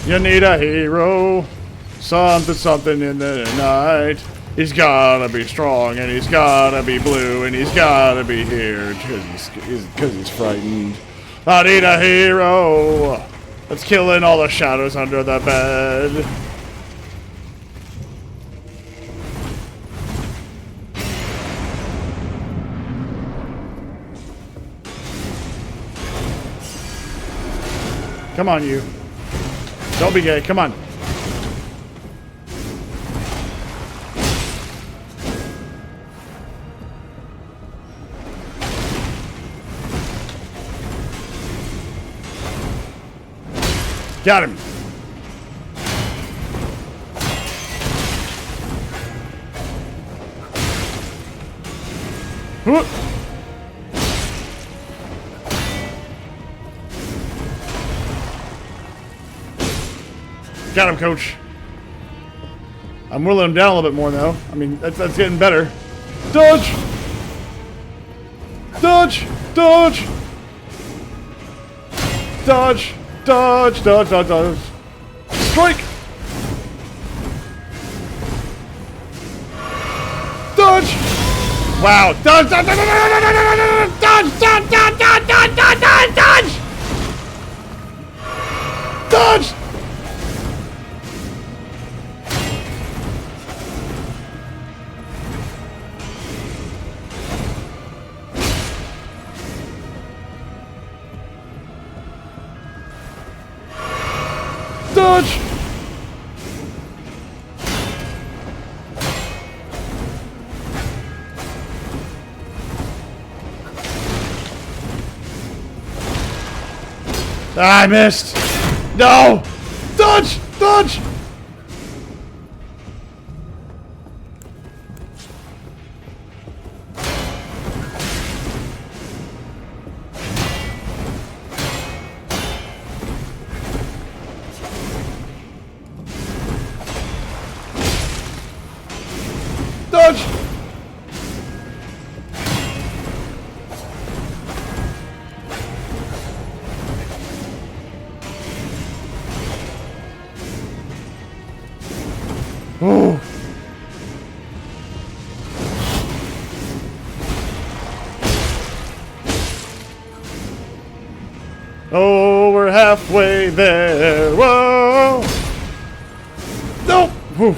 You need a hero. Something, something in the night. He's gotta be strong, and he's gotta be blue, and he's gotta be here, because he's frightened. I need a hero that's killing all the shadows under the bed. Come on, you. Don't be gay. Come on. Got him. Whoop. Got him, coach. I'm whittling him down a little bit more now. I mean, that's getting better. Dodge! Dodge! Dodge! Dodge! Dodge! Dodge! Dodge! Dodge! Strike! Dodge! Wow! Dodge! Dodge! Dodge! Dodge! Dodge! Dodge! Dodge! Dodge! Dodge! Dodge! Dodge! Dodge! I missed! No! Dodge! Dodge! Dodge! Oh. Oh, we're halfway there. Whoa! No! Whew.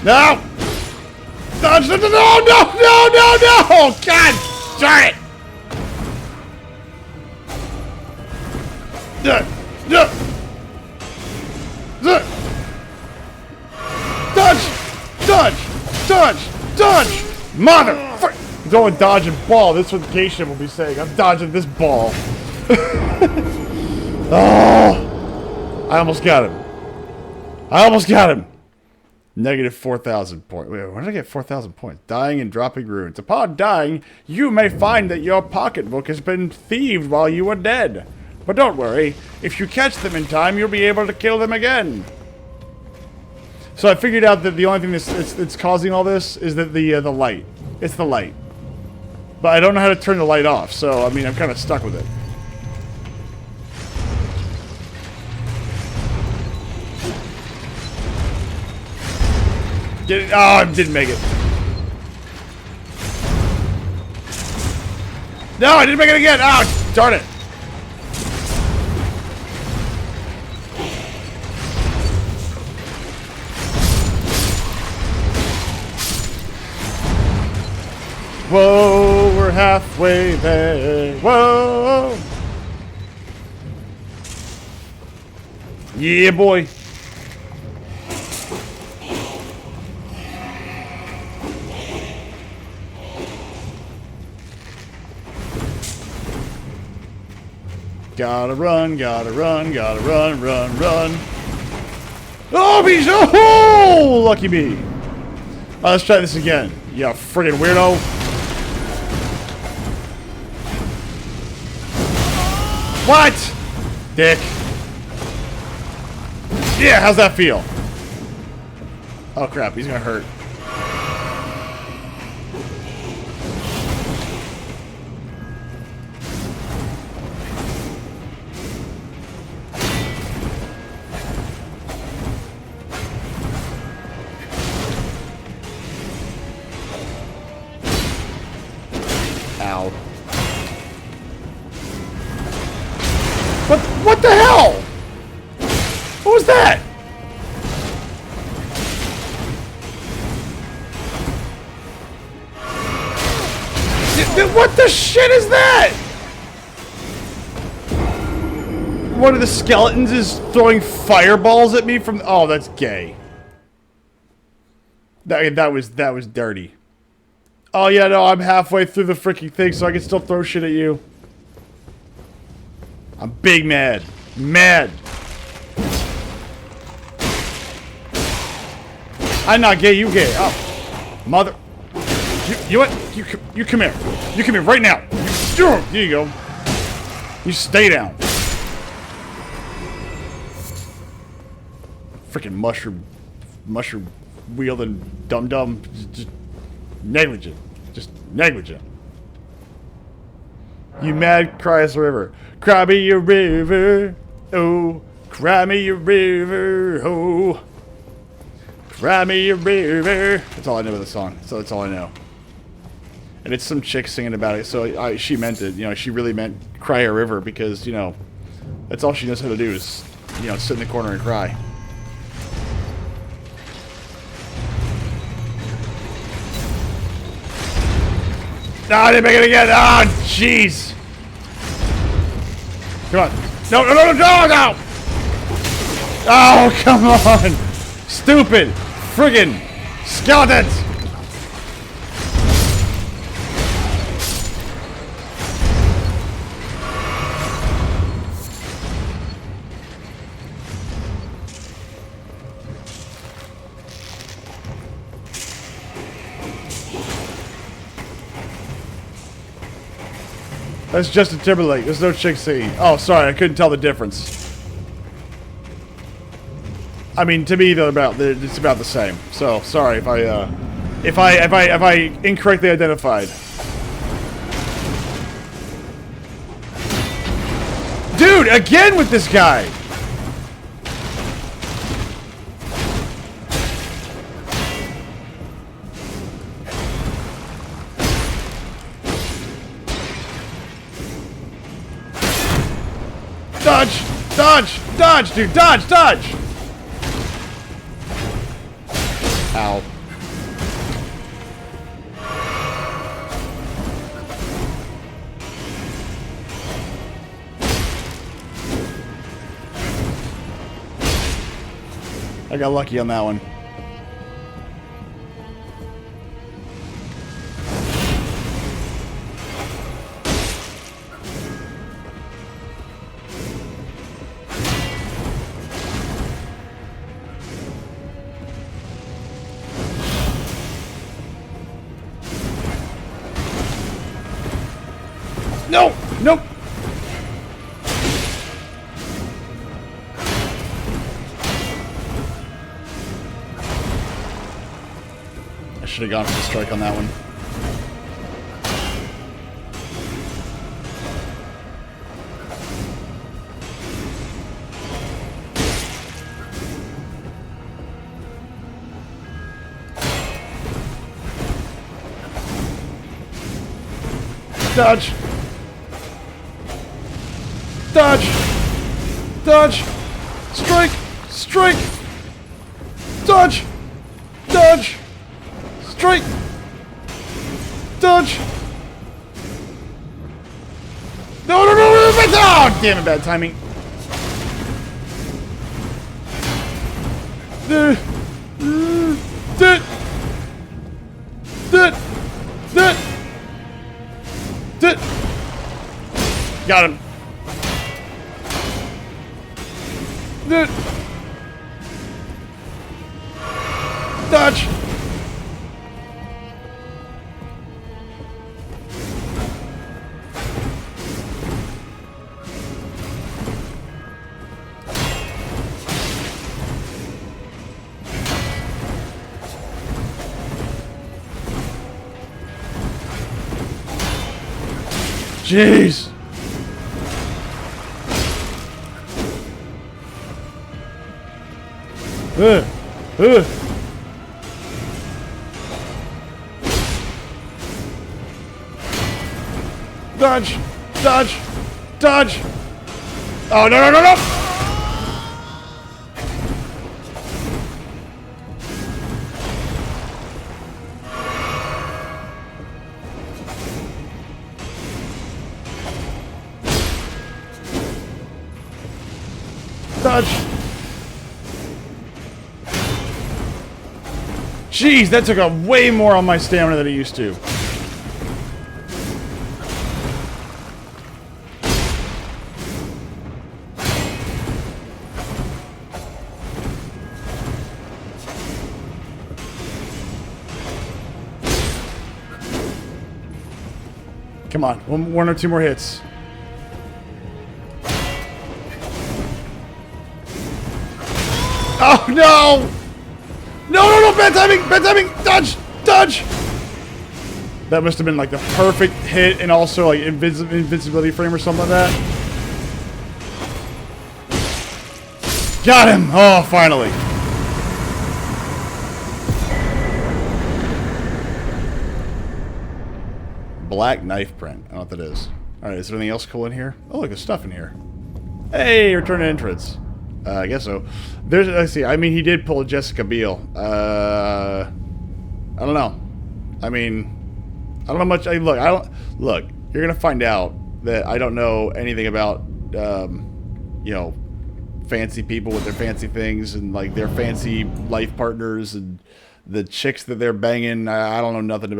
No! Dodge! No! No! No! No! No! No! God darn it! Dodge! Dodge! Dodge! Dodge! Motherfucker! Don't dodge and ball. This is what Geisha will be saying. I'm dodging this ball. Oh! I almost got him. I almost got him. Negative 4,000 points. Wait, where did I get 4,000 points? Dying and dropping runes. Upon dying, you may find that your pocketbook has been thieved while you were dead. But don't worry, if you catch them in time, you'll be able to kill them again. So I figured out that the only thing that's causing all this is that the light. It's the light. But I don't know how to turn the light off, so I mean I'm kind of stuck with it. Did it? Oh, I didn't make it. No, I didn't make it again. Oh, darn it. Whoa, we're halfway there. Whoa. Yeah, boy. Gotta run, gotta run, gotta run, run, run. Oh, he's oh, lucky me. Let's try this again. You friggin' weirdo. What? Dick. Yeah, how's that feel? Oh crap, he's gonna hurt. Ow. What the hell? What was that? What the shit is that? One of the skeletons is throwing fireballs at me from. Oh, that's gay. That was dirty. Oh yeah, no, I'm halfway through the freaking thing, so I can still throw shit at you. I'm big mad. Mad. I'm not gay, you gay. Oh. Mother. You what? You come here. You come here right now. Here you go. You stay down. Freaking mushroom wielding dum-dum. Just negligent. Just negligent. You mad, cry us a river. Cry me a river. Oh. Cry me a river. Oh. Cry me a river. That's all I know of the song. So that's all I know. And it's some chick singing about it, so she meant it. You know, she really meant cry a river because, you know, that's all she knows how to do is, you know, sit in the corner and cry. No, I didn't make it again. Ah, oh, jeez. Come on. No, no, no, no, no! Oh, come on. Stupid. Friggin' skeletons. That's Justin Timberlake. There's no chick singing. Oh, sorry, I couldn't tell the difference. I mean, to me, it's about the same. So sorry if I incorrectly identified. Dude, again with this guy. Dodge! Dodge! Dodge, dude! Dodge! Dodge! Ow. I got lucky on that one. No! Nope! I should have gone for the strike on that one. Dodge! Dodge! Dodge! Strike! Strike! Dodge! Dodge! Strike! Dodge! No, no, no, no, no! Oh, damn it, bad timing. Got him. Dodge! Jeez. Ugh. Dodge! Dodge! Dodge! Oh, no, no, no, no! Dodge! Jeez, that took a way more on my stamina than it used to. Come on, one or two more hits. Oh no! No, no, no! Bad timing! Bad timing! Dodge! Dodge! That must have been like the perfect hit and also like invincibility frame or something like that. Got him! Oh, finally. Black knife print. I don't know what that is. Alright, is there anything else cool in here? Oh, look, there's stuff in here. Hey, return to entrance. I guess so. There's, let's see, I mean, he did pull Jessica Biel. I don't know. I mean, I don't know much. Look, you're gonna find out that I don't know anything about, you know, fancy people with their fancy things and, like, their fancy life partners and the chicks that they're banging. I don't know nothing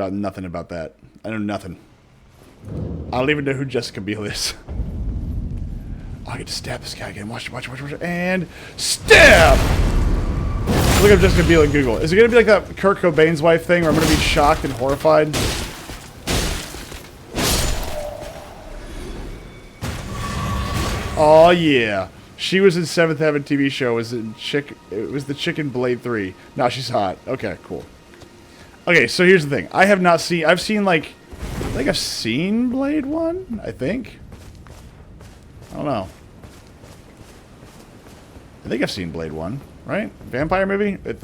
about that. I know nothing. I don't even know who Jessica Biel is. Oh, I get to stab this guy again. Watch. And stab! Look up Jessica Biel in Google. Is it going to be like that Kurt Cobain's wife thing where I'm going to be shocked and horrified? Oh, yeah. She was in Seventh Heaven TV show. It was the chick in Blade 3. Now she's hot. Okay, cool. Okay, so here's the thing. I've seen like, I think I've seen Blade 1, I think. I don't know. I think I've seen Blade 1, right? Vampire movie with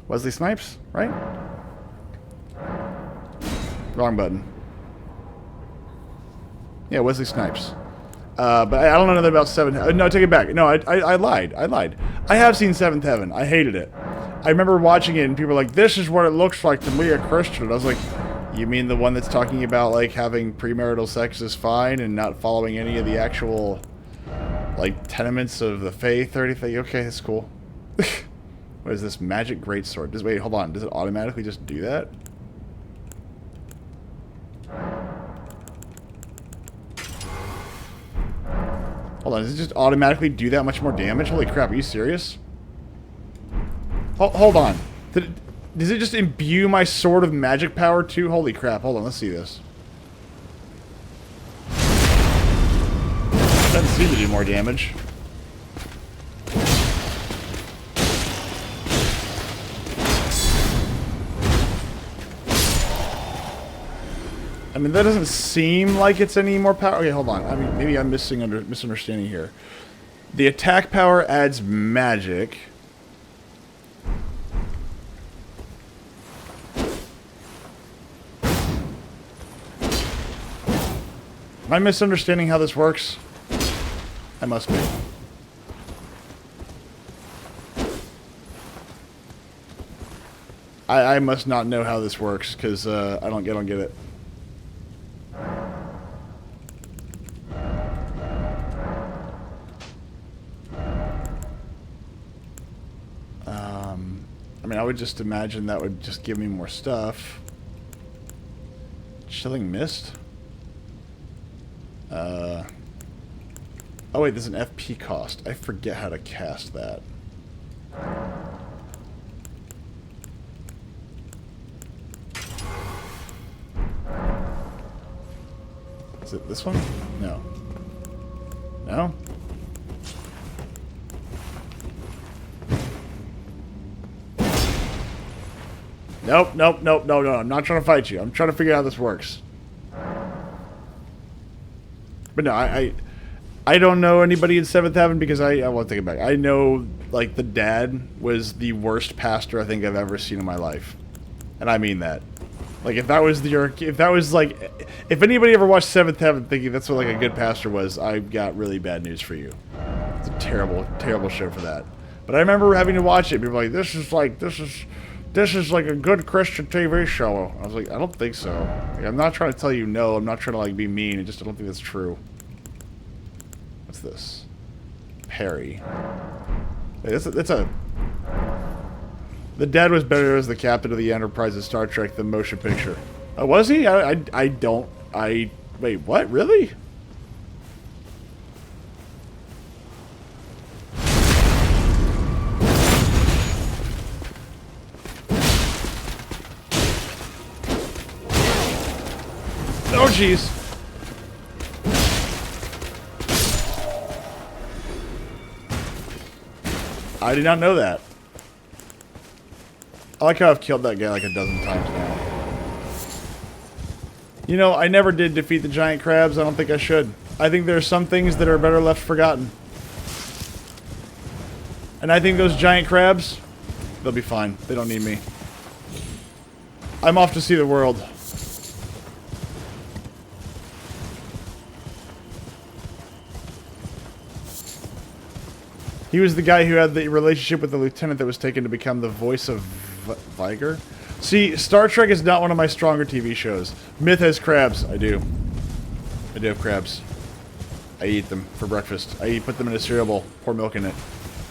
Wesley Snipes, right? Wrong button. Yeah, Wesley Snipes. But I don't know nothing about Seventh. No, take it back. No, I lied. I have seen Seventh Heaven. I hated it. I remember watching it and people were like, "This is what it looks like to me, a Christian." And I was like, "You mean the one that's talking about like having premarital sex is fine and not following any of the actual like tenements of the faith or anything?" Okay, that's cool. What is this magic greatsword? Wait, hold on. Does it automatically just do that? Hold on, does it just automatically do that much more damage? Holy crap, are you serious? Hold on. Does it just imbue my sword of magic power too? Holy crap, hold on, let's see this. Doesn't seem to do more damage. I mean, that doesn't seem like it's any more power. Okay, hold on. I mean, maybe I'm misunderstanding here. The attack power adds magic. Am I misunderstanding how this works? I must be. I must not know how this works because I don't get it. I mean, I would just imagine that would just give me more stuff. Chilling Mist? Oh wait, there's an FP cost. I forget how to cast that. Is it this one? No. No? Nope. No. I'm not trying to fight you. I'm trying to figure out how this works. But no, I don't know anybody in 7th Heaven because I won't take it back. I know, like, the dad was the worst pastor I think I've ever seen in my life. And I mean that. Like, if anybody ever watched 7th Heaven thinking that's what, like, a good pastor was, I've got really bad news for you. It's a terrible, terrible show for that. But I remember having to watch it. People were like, this is like a good Christian TV show. I was like, I don't think so. Like, I'm not trying to tell you no. I'm not trying to, like, be mean. I don't think that's true. What's this? Perry. Hey, that's a... The dad was better as the captain of the Enterprise of Star Trek the motion picture. Was he? Wait, what? Really? Oh, jeez. I did not know that. I like how I've killed that guy like a dozen times now. You know, I never did defeat the giant crabs. I don't think I should. I think there are some things that are better left forgotten. And I think those giant crabs, they'll be fine. They don't need me. I'm off to see the world. He was the guy who had the relationship with the lieutenant that was taken to become the voice of Viger. See, Star Trek is not one of my stronger TV shows. Myth has crabs. I do. I do have crabs. I eat them for breakfast. I put them in a cereal bowl. Pour milk in it.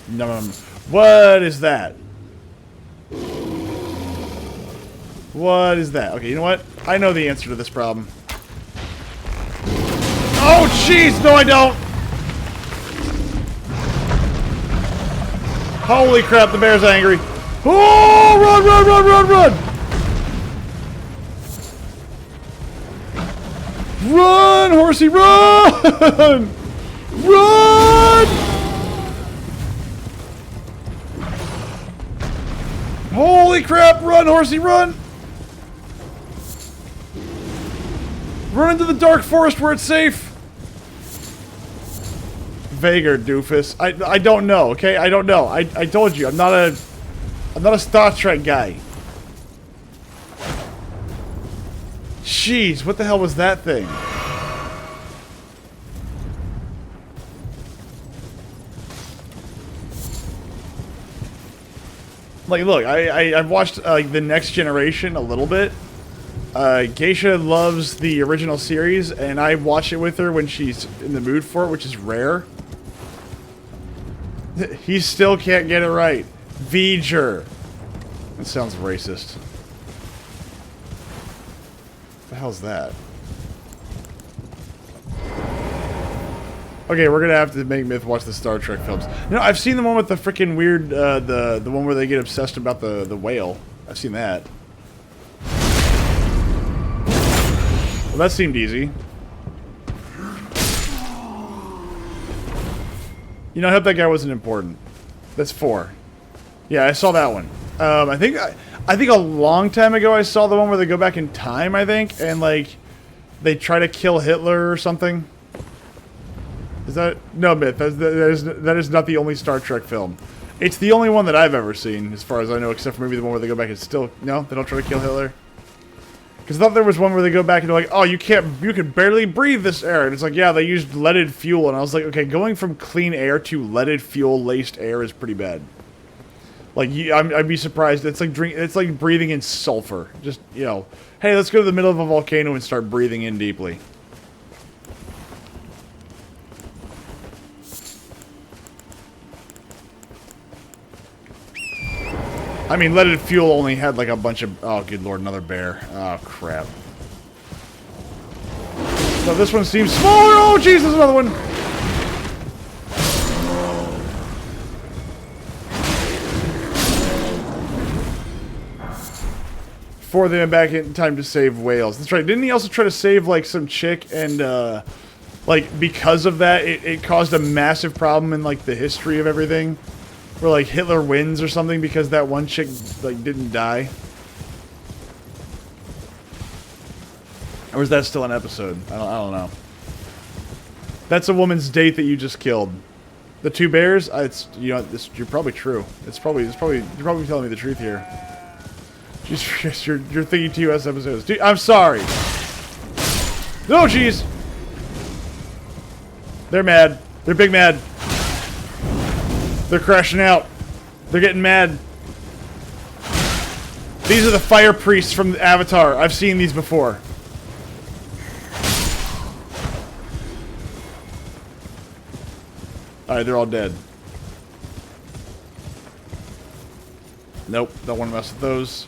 Num. What is that? What is that? Okay, you know what? I know the answer to this problem. Oh, jeez! No, I don't! Holy crap, the bear's angry. Oh, run, run, run, run, run! Run, horsey, run! Run! Holy crap, run, horsey, run! Run into the dark forest where it's safe! Vaguer, doofus. I don't know, okay? I don't know. I told you, I'm not a Star Trek guy. Jeez, what the hell was that thing? Like, look, I've watched like The Next Generation a little bit. Geisha loves the original series, and I watch it with her when she's in the mood for it, which is rare. He still can't get it right. V'ger. That sounds racist. What the hell's that? Okay, we're gonna have to make Myth watch the Star Trek films. You know, I've seen the one with the freaking weird, the one where they get obsessed about the whale. I've seen that. Well, that seemed easy. You know, I hope that guy wasn't important. That's 4. Yeah, I saw that one. I think a long time ago I saw the one where they go back in time, I think, and like they try to kill Hitler or something. Is that no, Myth? That is not the only Star Trek film. It's the only one that I've ever seen, as far as I know, except for maybe the one where they go back and still no, they don't try to kill Hitler. Because I thought there was one where they go back and they're like, oh, you can barely breathe this air. And it's like, yeah, they used leaded fuel. And I was like, okay, going from clean air to leaded fuel-laced air is pretty bad. Like, I'd be surprised. It's like breathing in sulfur. Just, you know, hey, let's go to the middle of a volcano and start breathing in deeply. I mean, leaded fuel only had like a bunch of... Oh, good lord, another bear. Oh, crap. So this one seems smaller. Oh, jeez, there's another one. Before they went back in time to save whales. That's right. Didn't he also try to save like some chick and like because of that it caused a massive problem in like the history of everything? Where like Hitler wins or something because that one chick like didn't die? Or is that still an episode? I don't know. That's a woman's date that you just killed. The 2 bears? It's you're probably true. You're probably telling me the truth here. Just you're thinking TOS episodes. Dude, I'm sorry. No, jeez. They're mad. They're big mad. They're crashing out. They're getting mad. These are the fire priests from Avatar. I've seen these before. Alright, they're all dead. Nope, don't want to mess with those.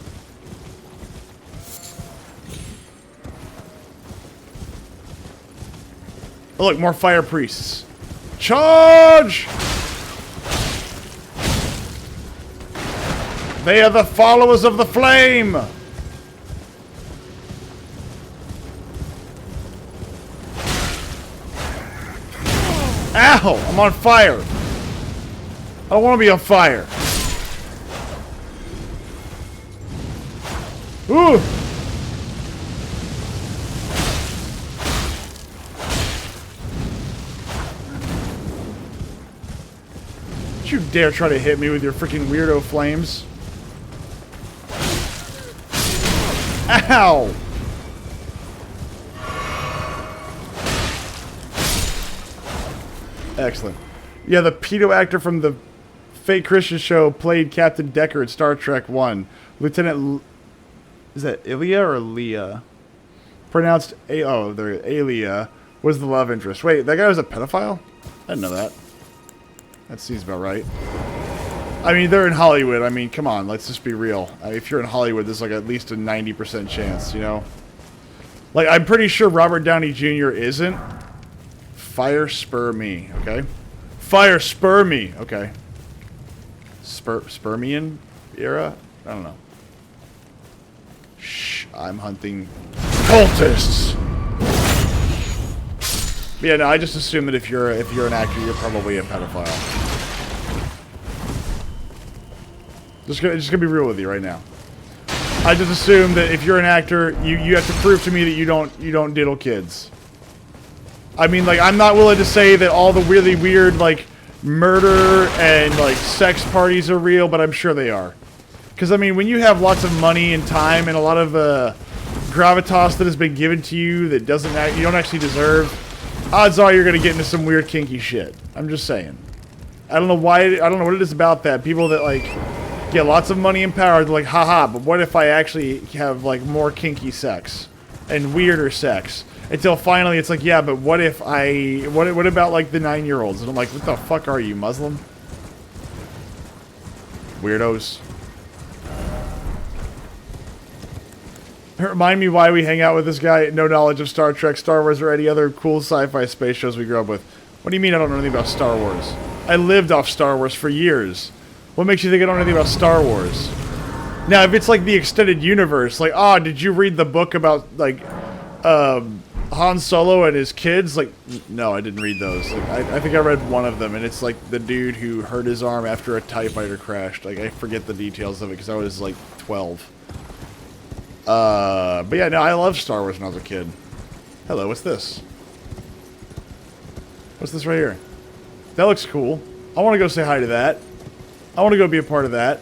Oh, look, more fire priests. Charge! They are the followers of the flame! Ow! I'm on fire! I don't want to be on fire. Ooh! Don't you dare try to hit me with your freaking weirdo flames. Ow! Excellent. Yeah, the pedo actor from the fake Christian show played Captain Decker in Star Trek 1. Lieutenant... Is that Ilya or Leah? Pronounced they're Alia was the love interest. Wait, that guy was a pedophile? I didn't know that. That seems about right. I mean, they're in Hollywood. I mean, come on, let's just be real. If you're in Hollywood, there's like at least a 90% chance, you know? Like, I'm pretty sure Robert Downey Jr. isn't. Fire spur me, okay? Fire spur me, okay. Spermian era? I don't know. Shh, I'm hunting cultists. But yeah, no, I just assume that if you're an actor, you're probably a pedophile. Just gonna be real with you right now. I just assume that if you're an actor, you have to prove to me that you don't diddle kids. I mean, like, I'm not willing to say that all the really weird, like, murder and, like, sex parties are real, but I'm sure they are. Because, I mean, when you have lots of money and time and a lot of gravitas that has been given to you that you don't actually deserve, odds are you're going to get into some weird kinky shit. I'm just saying. I don't know why, I don't know what it is about that. People that, like, get lots of money and power, they're like, haha, but what if I actually have, like, more kinky sex? And weirder sex? Until finally it's like, yeah, but what if what about, like, the 9-year-olds? And I'm like, what the fuck are you, Muslim? Weirdos. Remind me why we hang out with this guy. No knowledge of Star Trek, Star Wars, or any other cool sci-fi space shows we grew up with. What do you mean I don't know anything about Star Wars? I lived off Star Wars for years. What makes you think I don't know anything about Star Wars? Now, if it's like the extended universe, like, oh, did you read the book about, like, Han Solo and his kids? Like, no, I didn't read those. Like, I think I read one of them, and it's like the dude who hurt his arm after a TIE fighter crashed. Like, I forget the details of it because I was like 12. But yeah, no, I loved Star Wars when I was a kid. Hello, what's this? What's this right here? That looks cool. I want to go say hi to that. I want to go be a part of that.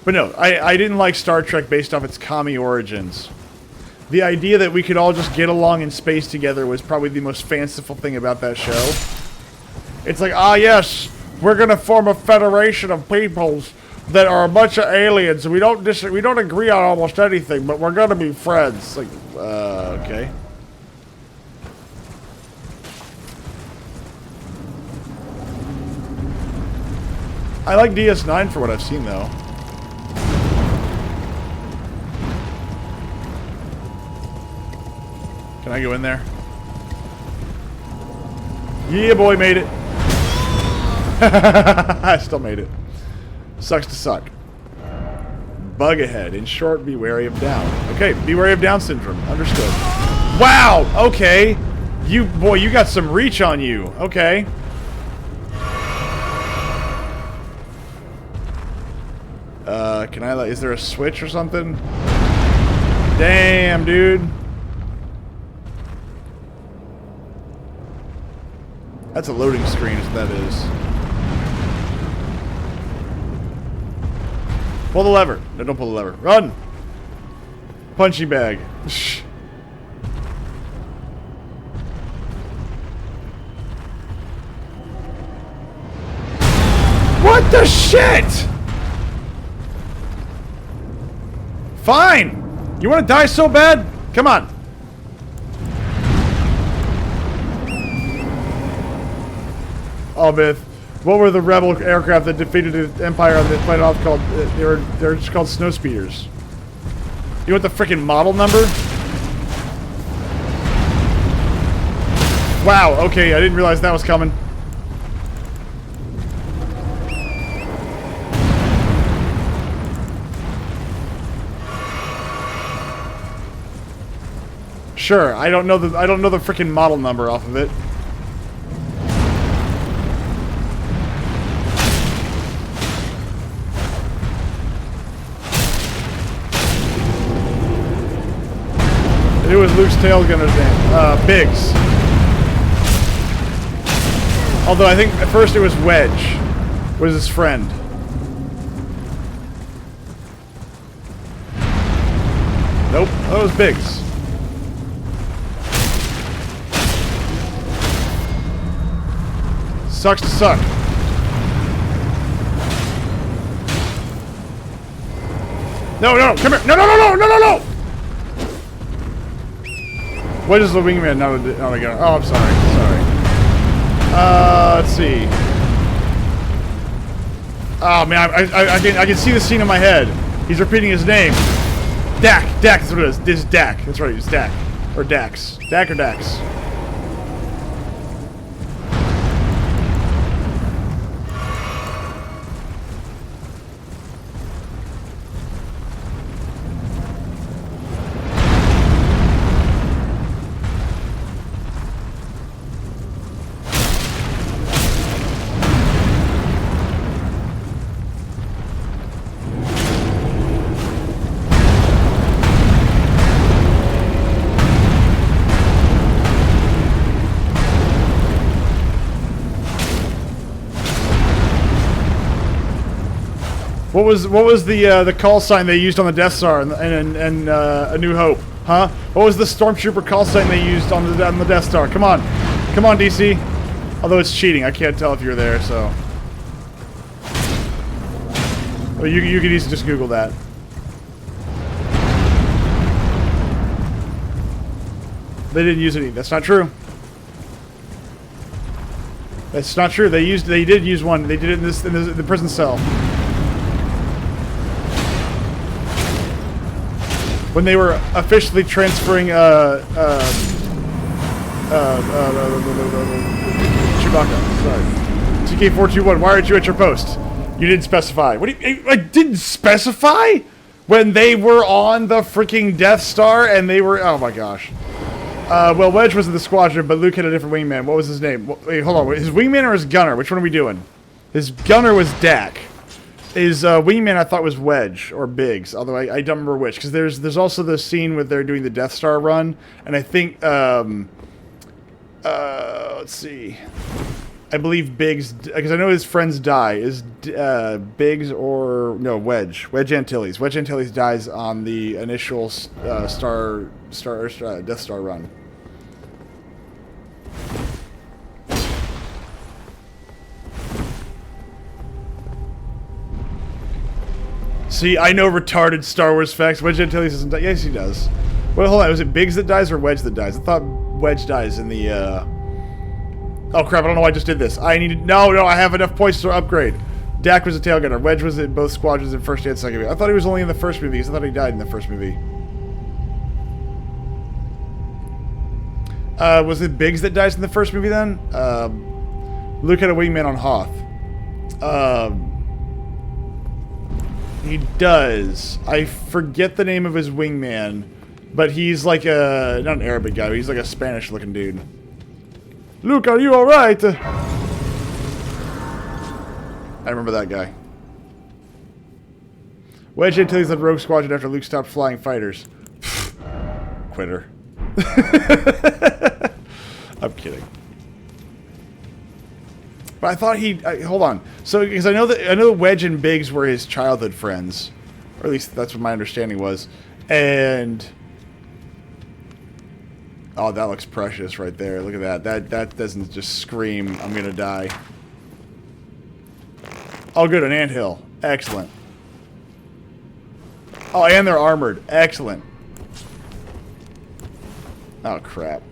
But no, I didn't like Star Trek based off its commie origins. The idea that we could all just get along in space together was probably the most fanciful thing about that show. It's like, ah yes, we're gonna form a federation of peoples that are a bunch of aliens, and we don't agree on almost anything, but we're gonna be friends. Like, okay. I like DS9 for what I've seen, though. Can I go in there? Yeah, boy, made it. I still made it. Sucks to suck. Bug ahead. In short, be wary of Down. Okay, be wary of Down syndrome. Understood. Wow! Okay. You got some reach on you. Okay. Can I, like, is there a switch or something? Damn, dude. That's a loading screen, is what that is. Pull the lever. No, don't pull the lever. Run! Punching bag. What the shit? Fine! You want to die so bad? Come on. Oh, myth. What were the rebel aircraft that defeated the Empire on the planet off called? They're just called snow speeders. You want the freaking model number? Wow. Okay, I didn't realize that was coming. Sure. I don't know the freaking model number off of it. Who was Luke's tail gunner's name? Biggs. Although I think at first it was Wedge. Was his friend. Nope. That was Biggs. Sucks to suck. No, no, come here. No, no, no, no, no, no, no! What is the wingman? No, oh my god. Oh, I'm sorry. Sorry. Let's see. Oh man, I can see the scene in my head. He's repeating his name. Dak. Dak is what it is. This is Dak. That's right. It's Dak. Or Dax. Dak or Dax. What was the call sign they used on the Death Star and A New Hope? Huh? What was the Stormtrooper call sign they used on the Death Star? Come on, DC. Although it's cheating, I can't tell if you're there. So, well, you could easily just Google that. They didn't use any. That's not true. That's not true. They did use one. They did it in the prison cell. When they were officially transferring Chewbacca. Sorry. TK421, why aren't you at your post? You didn't specify. What do you... I didn't specify? When they were on the freaking Death Star and they were... Oh my gosh. Well, Wedge was in the squadron, but Luke had a different wingman. What was his name? Wait, hold on. His wingman or his gunner? Which one are we doing? His gunner was Dak. His wingman I thought was Wedge or Biggs, although I don't remember which. Because there's also the scene where they're doing the Death Star run, and I think let's see, I believe Biggs, because I know his friends die. Is Biggs or no Wedge Antilles? Wedge Antilles dies on the initial Death Star run. See, I know retarded Star Wars facts. Wedge Antilles doesn't die. Yes, he does. Well, hold on. Was it Biggs that dies or Wedge that dies? I thought Wedge dies in the, Oh, crap. I don't know why I just did this. I needed... No, I have enough points to upgrade. Dak was a tail gunner. Wedge was in both squadrons in first and second movie. I thought he was only in the first movie because I thought he died in the first movie. Was it Biggs that dies in the first movie then? Luke had a wingman on Hoth. He does. I forget the name of his wingman, but he's like a... Not an Arabic guy, but he's like a Spanish-looking dude. Luke, are you alright? I remember that guy. Wedge Antilles left Rogue Squadron after Luke stopped flying fighters. Quitter. I'm kidding. But I thought hold on. So because I know Wedge and Biggs were his childhood friends, or at least that's what my understanding was. And oh, that looks precious right there. Look at that. That doesn't just scream, I'm gonna die. Oh, good, an anthill. Excellent. Oh, and they're armored. Excellent. Oh, crap.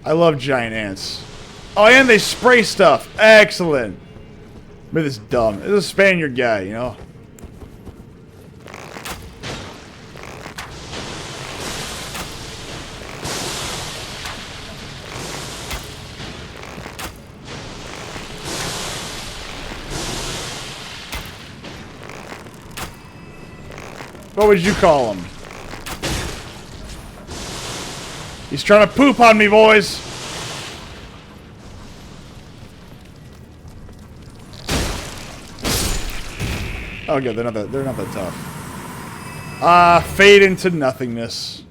I love giant ants. Oh, and they spray stuff. Excellent. Maybe this is dumb. This is a Spaniard guy, you know? What would you call him? He's trying to poop on me, boys. Oh, good. They're not that tough. Fade into nothingness.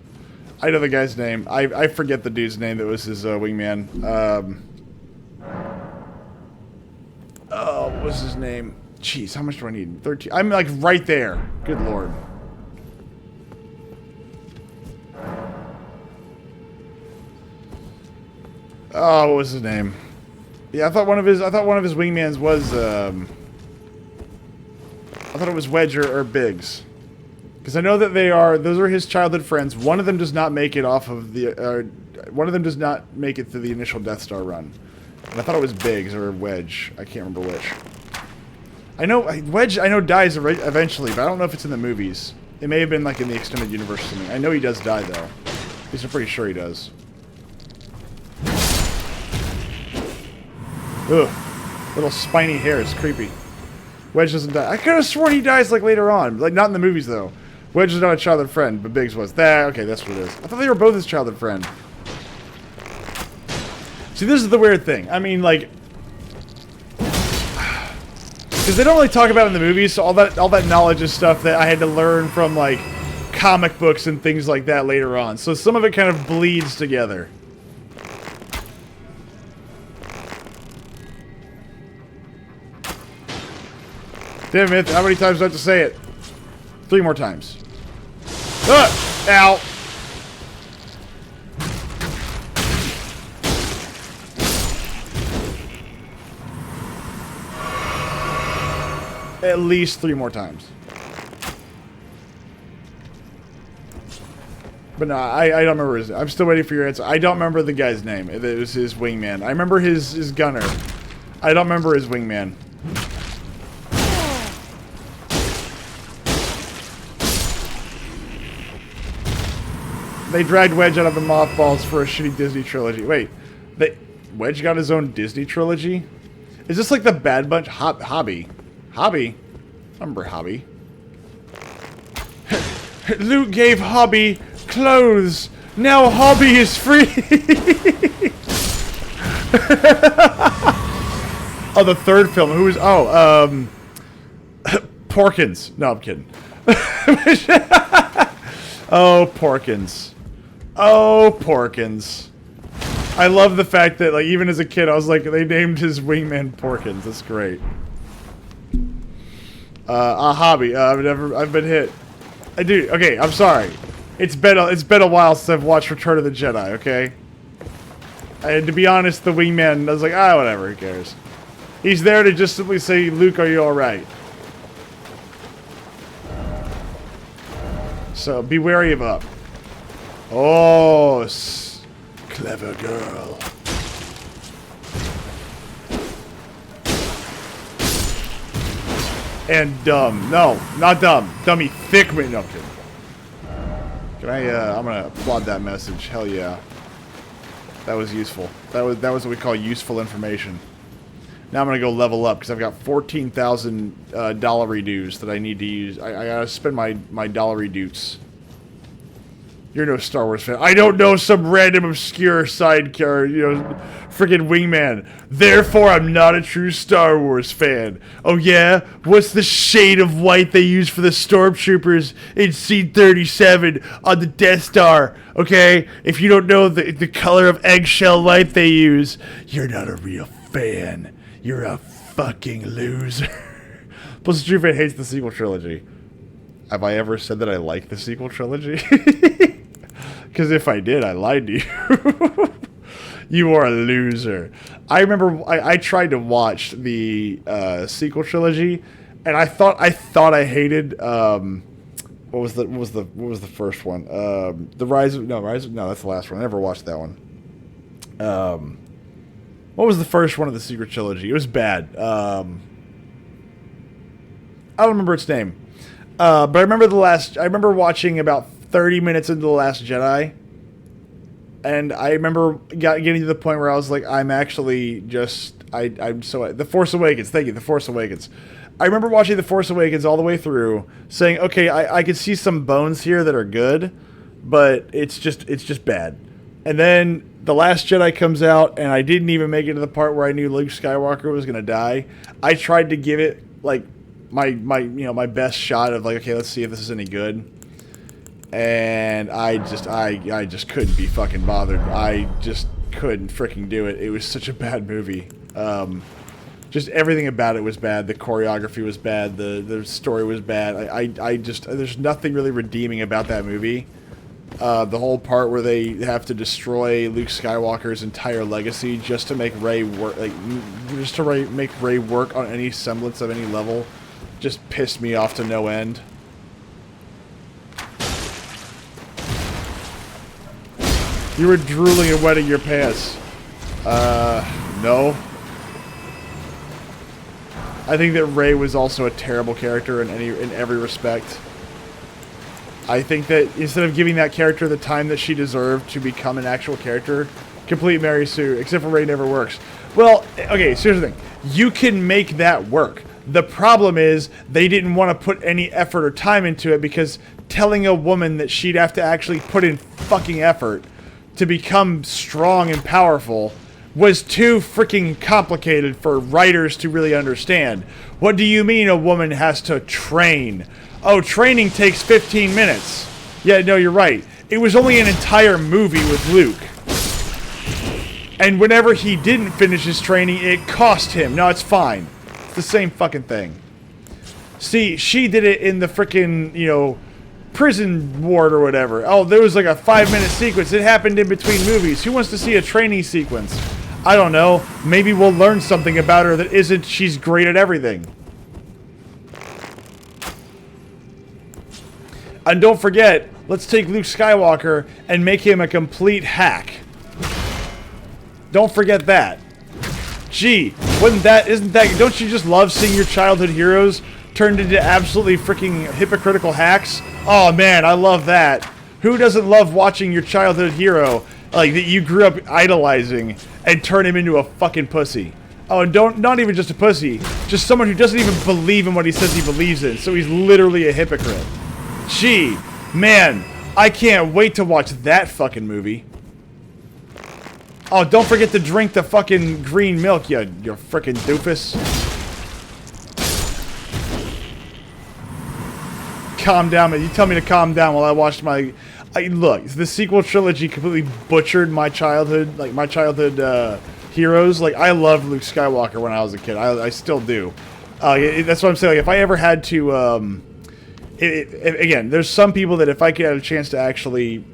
I know the guy's name. I forget the dude's name that was his wingman. Oh, what was his name? Jeez, how much do I need? 13. I'm like right there. Good lord. Oh, what was his name? Yeah, I thought one of his wingmans was I thought it was Wedge or Biggs. Because I know that those are his childhood friends. One of them does not make it off of the one of them does not make it through the initial Death Star run. And I thought it was Biggs or Wedge. I can't remember which. I know Wedge dies eventually, but I don't know if it's in the movies. It may have been like in the extended universe or something. I know he does die though. At least I'm pretty sure he does. Ugh. Little spiny hair is creepy. Wedge doesn't die. I could have sworn he dies like later on. Like not in the movies though. Wedge is not a childhood friend, but Biggs was. Okay, that's what it is. I thought they were both his childhood friend. See, this is the weird thing. I mean, like, because they don't really talk about it in the movies, so all that knowledge is stuff that I had to learn from like comic books and things like that later on. So some of it kind of bleeds together. Damn it, how many times do I have to say it? 3 more times. Ow! At least 3 more times. But no, I don't remember his... I'm still waiting for your answer. I don't remember the guy's name. It was his wingman. I remember his gunner. I don't remember his wingman. They dragged Wedge out of the mothballs for a shitty Disney trilogy. Wait, Wedge got his own Disney trilogy? Is this like the Bad Bunch? Hobby? I remember Hobby. Luke gave Hobby clothes. Now Hobby is free. Oh, the third film. Who was? Oh, Porkins. No, I'm kidding. Oh, Porkins. Oh, Porkins. I love the fact that, like, even as a kid, I was like, they named his wingman Porkins. That's great. A hobby. I've been hit. Dude, okay, I'm sorry. It's been a while since I've watched Return of the Jedi, okay? And to be honest, the wingman, I was like, whatever, who cares? He's there to just simply say, Luke, are you alright? So, be wary of up. Oh, clever girl. And dumb. No, not dumb. Dummy thick me. No, I'm kidding. Can I'm gonna applaud that message. Hell yeah. That was useful. That was what we call useful information. Now I'm gonna go level up because I've got 14,000 dollary dues that I need to use. I gotta spend my dollary dues. You're no Star Wars fan. I don't know some random obscure sidecar, freaking wingman. Therefore, I'm not a true Star Wars fan. Oh yeah? What's the shade of white they use for the stormtroopers in Scene 37 on the Death Star? Okay? If you don't know the color of eggshell light they use, you're not a real fan. You're a fucking loser. Plus, the true fan hates the sequel trilogy. Have I ever said that I like the sequel trilogy? Because if I did, I lied to you. You are a loser. I remember I tried to watch the sequel trilogy, and I thought I hated what was the first one? The Rise of that's the last one. I never watched that one. What was the first one of the sequel trilogy? It was bad. I don't remember its name. But I remember watching about 30 minutes into The Last Jedi, and I remember getting to the point where I was like, I'm actually just, The Force Awakens, thank you, The Force Awakens. I remember watching The Force Awakens all the way through, saying, okay, I could see some bones here that are good, but it's just bad. And then The Last Jedi comes out, and I didn't even make it to the part where I knew Luke Skywalker was going to die. I tried to give it, like, my best shot of, like, okay, let's see if this is any good. And I just couldn't be fucking bothered. I just couldn't freaking do it. It was such a bad movie. Just everything about it was bad. The choreography was bad. The story was bad. There's nothing really redeeming about that movie. The whole part where they have to destroy Luke Skywalker's entire legacy just to make Rey work, make Rey work on any semblance of any level, just pissed me off to no end. You were drooling and wetting your pants. No. I think that Rey was also a terrible character in every respect. I think that instead of giving that character the time that she deserved to become an actual character, complete Mary Sue, except for Rey never works. Well, okay, so here's the thing. You can make that work. The problem is they didn't want to put any effort or time into it because telling a woman that she'd have to actually put in fucking effort to become strong and powerful was too freaking complicated for writers to really understand. What do you mean a woman has to train? Oh, training takes 15 minutes. Yeah, no, you're right. It was only an entire movie with Luke. And whenever he didn't finish his training, it cost him. No, it's fine. It's the same fucking thing. See, she did it in the freaking, prison ward or whatever. Oh, there was like a 5-minute sequence. It happened in between movies. Who wants to see a training sequence? I don't know. Maybe we'll learn something about her that isn't she's great at everything. And don't forget, let's take Luke Skywalker and make him a complete hack. Don't forget that. Gee, don't you just love seeing your childhood heroes turned into absolutely freaking hypocritical hacks? Oh man, I love that. Who doesn't love watching your childhood hero, like, that you grew up idolizing, and turn him into a fucking pussy? Oh, and not even just a pussy, just someone who doesn't even believe in what he says he believes in, so he's literally a hypocrite. Gee, man, I can't wait to watch that fucking movie. Oh, don't forget to drink the fucking green milk, you frickin' doofus. Calm down, man. You tell me to calm down while I watch look, the sequel trilogy completely butchered my childhood, heroes. Like, I loved Luke Skywalker when I was a kid. I still do. That's what I'm saying. Like, if I ever had to, again, there's some people that if I could have a chance to actually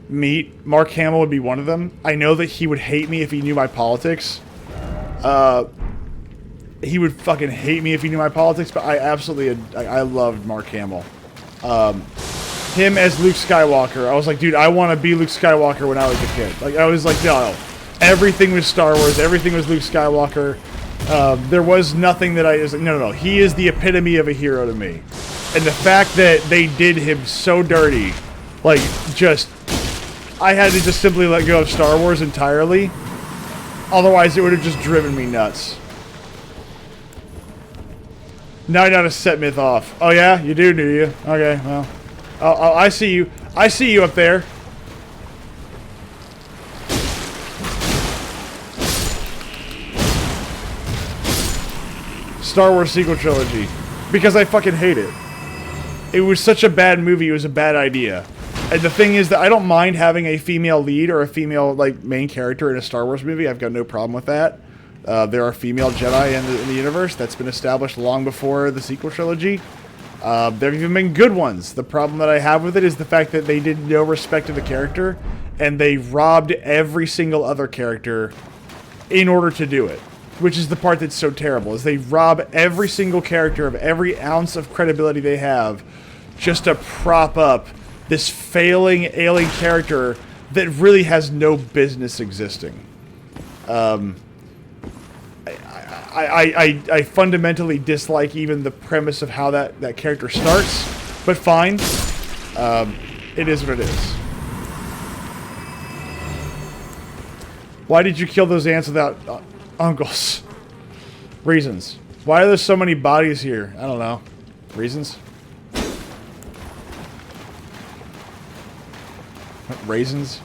meet, Mark Hamill would be one of them. I know that he would hate me if he knew my politics. He would fucking hate me if he knew my politics, but I loved Mark Hamill. Him as Luke Skywalker, I was like, dude, I want to be Luke Skywalker when I was a kid. Like, I was like, no. Everything was Star Wars. Everything was Luke Skywalker. There was nothing that I was like, no. He is the epitome of a hero to me. And the fact that they did him so dirty, like, I had to just simply let go of Star Wars entirely. Otherwise, it would have just driven me nuts. Now I know how to set Myth off. Oh yeah? You do you? Okay, well. I see you. I see you up there. Star Wars sequel trilogy. Because I fucking hate it. It was such a bad movie, it was a bad idea. And the thing is that I don't mind having a female lead or a female, like, main character in a Star Wars movie. I've got no problem with that. There are female Jedi in the universe. That's been established long before the sequel trilogy. There have even been good ones. The problem that I have with it is the fact that they did no respect to the character, and they robbed every single other character in order to do it. Which is the part that's so terrible, is they rob every single character of every ounce of credibility they have just to prop up this failing alien character that really has no business existing. I fundamentally dislike even the premise of how that character starts, but fine. It is what it is. Why did you kill those ants without uncles? Reasons. Why are there so many bodies here? I don't know. Reasons? Raisins?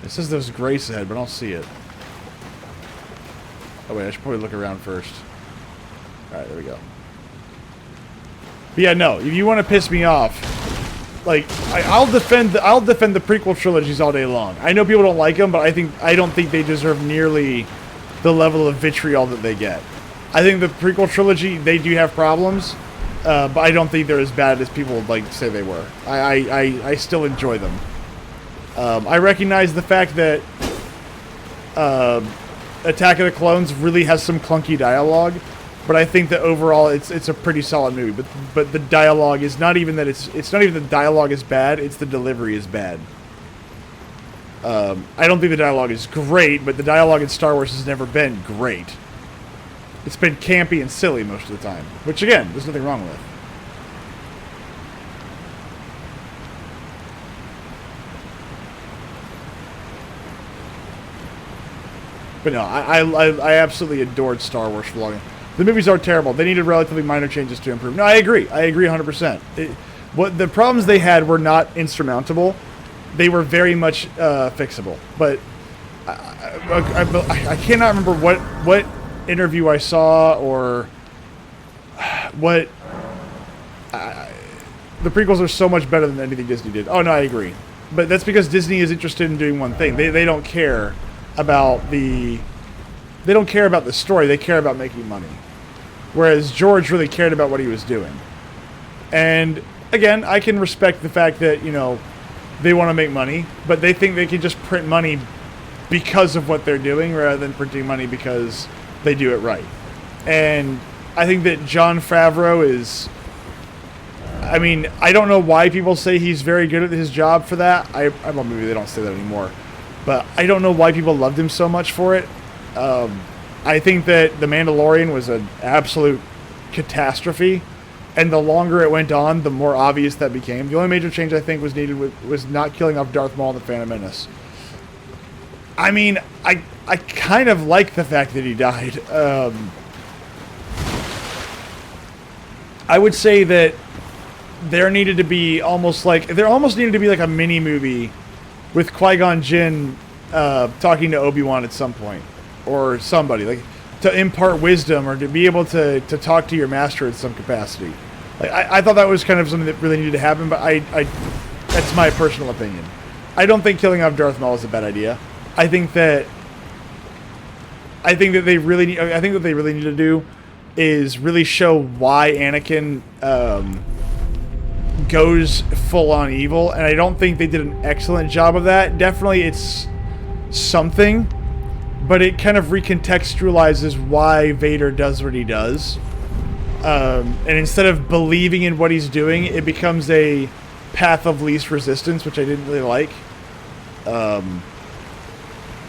It says there's grace ahead, but I don't see it. Oh wait, I should probably look around first. Alright, there we go. But yeah, no, if you want to piss me off, like, I'll defend the prequel trilogies all day long. I know people don't like them, but I don't think they deserve nearly the level of vitriol that they get. I think the prequel trilogy, they do have problems, but I don't think they're as bad as people would like to say they were. I still enjoy them. I recognize the fact that Attack of the Clones really has some clunky dialogue, but I think that overall it's a pretty solid movie. But the dialogue is not even that it's not even the dialogue is bad, it's the delivery is bad. I don't think the dialogue is great, but the dialogue in Star Wars has never been great. It's been campy and silly most of the time, which again, there's nothing wrong with. But no, I absolutely adored Star Wars for long. The movies are terrible. They needed relatively minor changes to improve. No, I agree. I agree 100%. What the problems they had were not insurmountable. They were very much fixable. But I cannot remember what interview I saw or what. The prequels are so much better than anything Disney did. Oh no, I agree. But that's because Disney is interested in doing one thing. They don't care about the story. They care about making money. Whereas George really cared about what he was doing. And again, I can respect the fact that, you know, they want to make money, but they think they can just print money because of what they're doing rather than printing money because they do it right. And I think that Jon Favreau is, I mean, I don't know why people say he's very good at his job for that. Well, maybe they don't say that anymore. But I don't know why people loved him so much for it. I think that The Mandalorian was an absolute catastrophe, and the longer it went on, the more obvious that became. The only major change I think was needed was not killing off Darth Maul in The Phantom Menace. I mean, I kind of like the fact that he died. I would say that there almost needed to be like a mini movie with Qui-Gon Jinn talking to Obi-Wan at some point. Or somebody, like, to impart wisdom or to be able to talk to your master in some capacity. Like, I thought that was kind of something that really needed to happen, but that's my personal opinion. I don't think killing off Darth Maul is a bad idea. I think what they really need to do is really show why Anakin goes full on evil, and I don't think they did an excellent job of that. Definitely it's something, but it kind of recontextualizes why Vader does what he does. And instead of believing in what he's doing, it becomes a path of least resistance, which I didn't really like. You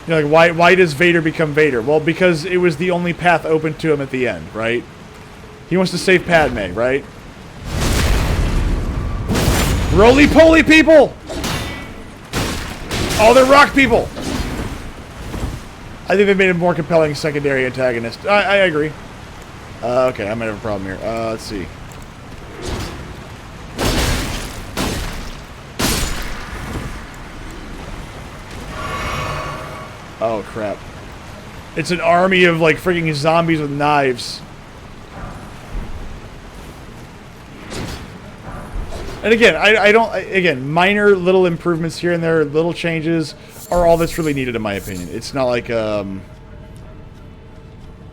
know, like, why does Vader become Vader? Well, because it was the only path open to him at the end, right? He wants to save Padme, right? Roly-poly people! Oh, they're rock people! I think they made a more compelling secondary antagonist. I agree. Okay, I might have a problem here. Let's see. Oh, crap. It's an army of, like, freaking zombies with knives. And again, I don't. Again, minor little improvements here and there, little changes are all that's really needed in my opinion. It's not like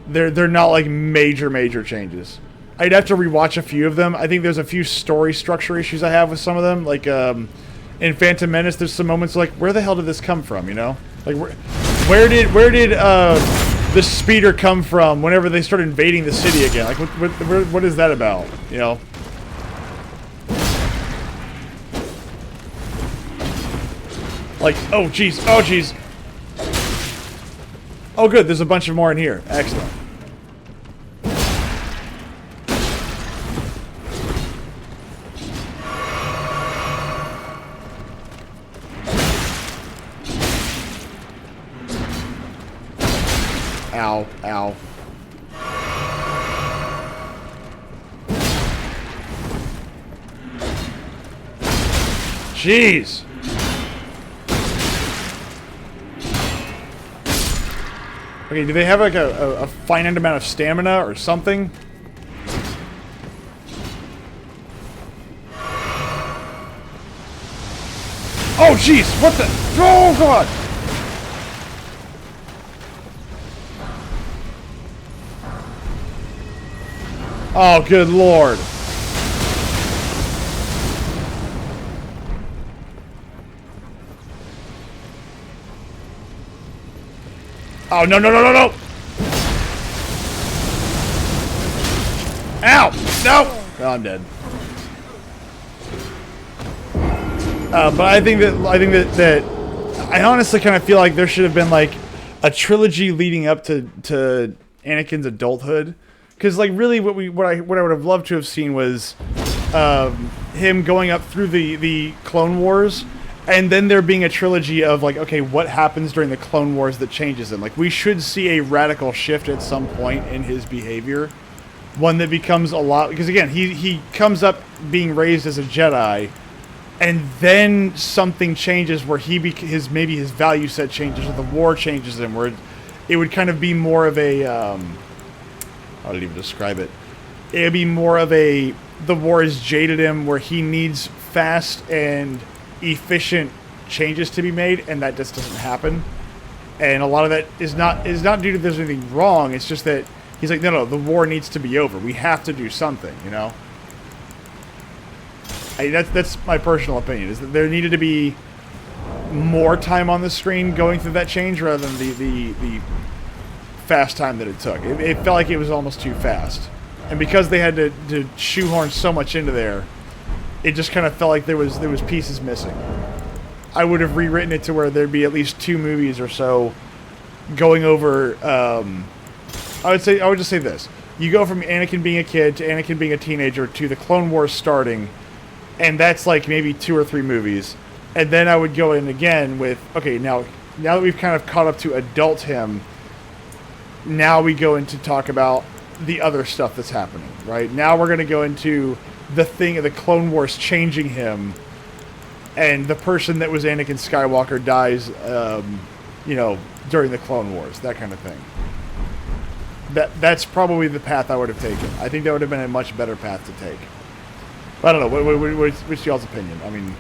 they're not like major changes. I'd have to rewatch a few of them. I think there's a few story structure issues I have with some of them. Like in Phantom Menace, there's some moments like, where the hell did this come from? You know, like where did the speeder come from? Whenever they start invading the city again, like what is that about? You know. Like, oh jeez, oh jeez. Oh good, there's a bunch of more in here. Excellent. Ow, ow. Jeez. Okay, do they have like a finite amount of stamina or something? Oh jeez, what the? Oh god! Oh good lord. Oh, no, no, no, no, no! Ow! No! Oh, I'm dead. But I think that I honestly kind of feel like there should have been like a trilogy leading up to Anakin's adulthood, because like really what I would have loved to have seen was him going up through the Clone Wars. And then there being a trilogy of like, okay, what happens during the Clone Wars that changes him? Like, we should see a radical shift at some point in his behavior. One that becomes a lot... Because again, he comes up being raised as a Jedi, and then something changes where maybe his value set changes, or the war changes him, where it would kind of be more of a... how do you even describe it? It would be more of a... The war has jaded him, where he needs fast and efficient changes to be made, and that just doesn't happen. And a lot of that is not due to there's anything wrong. It's just that he's like, no, the war needs to be over. We have to do something, you know. That's my personal opinion. Is that there needed to be more time on the screen going through that change rather than the fast time that it took. It felt like it was almost too fast, and because they had to shoehorn so much into there, it just kind of felt like there was pieces missing. I would have rewritten it to where there'd be at least 2 movies or so going over. I would just say this: you go from Anakin being a kid to Anakin being a teenager to the Clone Wars starting, and that's like maybe 2 or 3 movies. And then I would go in again with, okay, now that we've kind of caught up to adult him, now we go into talk about the other stuff that's happening. Right now we're going to go into the Clone Wars changing him, and the person that was Anakin Skywalker dies, you know, during the Clone Wars, that kind of thing. That's probably the path I would have taken. I think that would have been a much better path to take. But I don't know. What's y'all's opinion? I mean,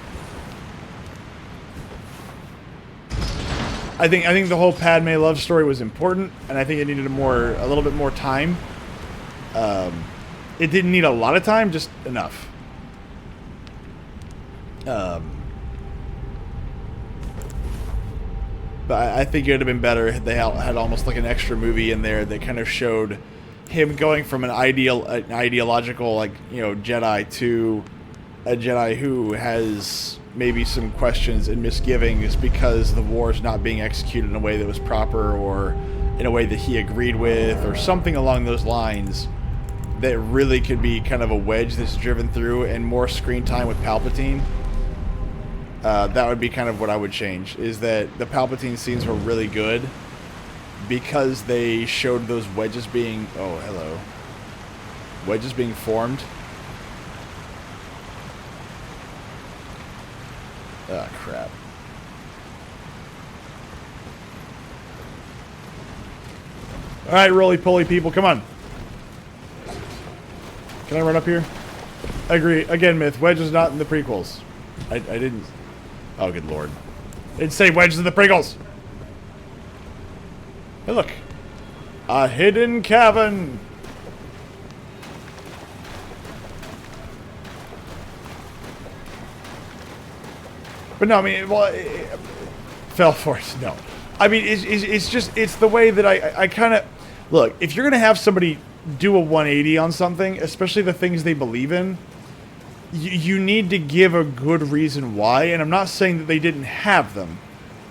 I think the whole Padme love story was important, and I think it needed a little bit more time. It didn't need a lot of time, just enough. But I think it would have been better if they had almost like an extra movie in there that kind of showed him going from an ideological, like, you know, Jedi to a Jedi who has maybe some questions and misgivings because the war is not being executed in a way that was proper, or in a way that he agreed with, or something along those lines. That really could be kind of a wedge that's driven through, and more screen time with Palpatine. That would be kind of what I would change, is that the Palpatine scenes were really good because they showed those wedges being... Oh, hello. Wedges being formed. Ah, crap. Alright, roly-poly people, come on. Can I run up here? Agree. Again, Myth. Wedge is not in the prequels. I didn't... Oh, good lord. Didn't say Wedge is in the prequels. Hey, look. A hidden cavern. But no, I mean, well, fell for it. No, I mean, it's just, it's the way that I kind of look. If you're gonna have somebody do a 180 on something, especially the things they believe in, you need to give a good reason why. And I'm not saying that they didn't have them.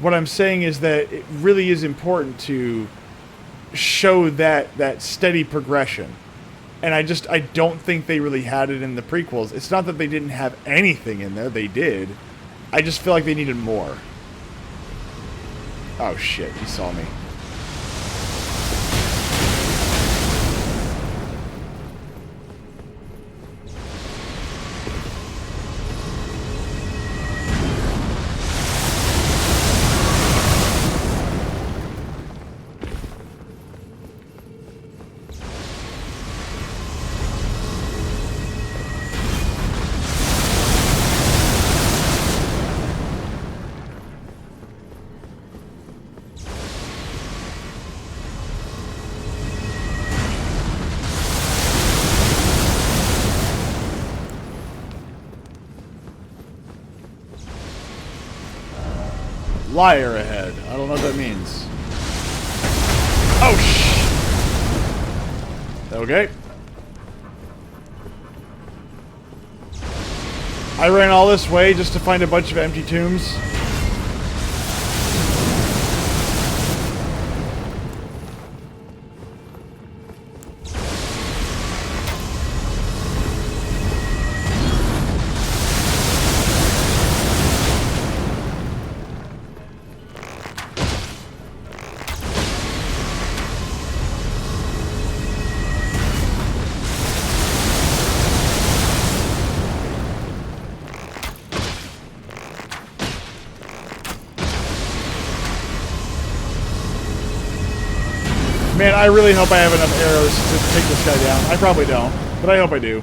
What I'm saying is that it really is important to show that steady progression. And I don't think they really had it in the prequels. It's not that they didn't have anything in there. They did. I just feel like they needed more. Oh shit, he saw me. Liar ahead. I don't know what that means. Oh, okay. I ran all this way just to find a bunch of empty tombs. Man, I really hope I have enough arrows to take this guy down. I probably don't, but I hope I do.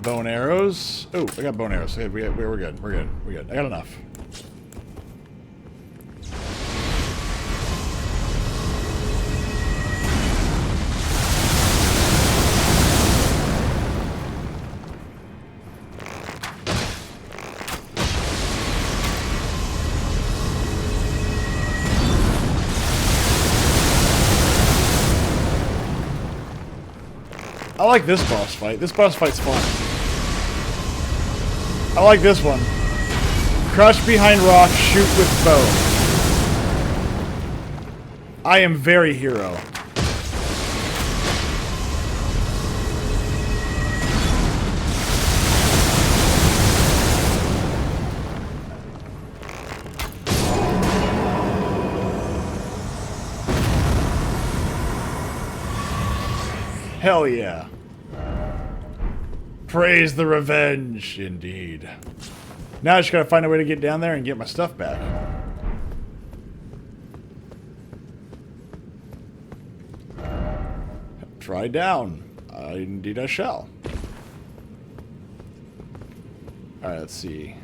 Bow and arrows. Oh, I got bow and arrows. We're good. We're good. We're good. I got enough. I like this boss fight. This boss fight's fun. I like this one. Crouch behind rock, shoot with bow. I am very hero. Hell yeah. Praise the revenge, indeed. Now I just gotta find a way to get down there and get my stuff back. Try down. Indeed I shall. Alright, let's see.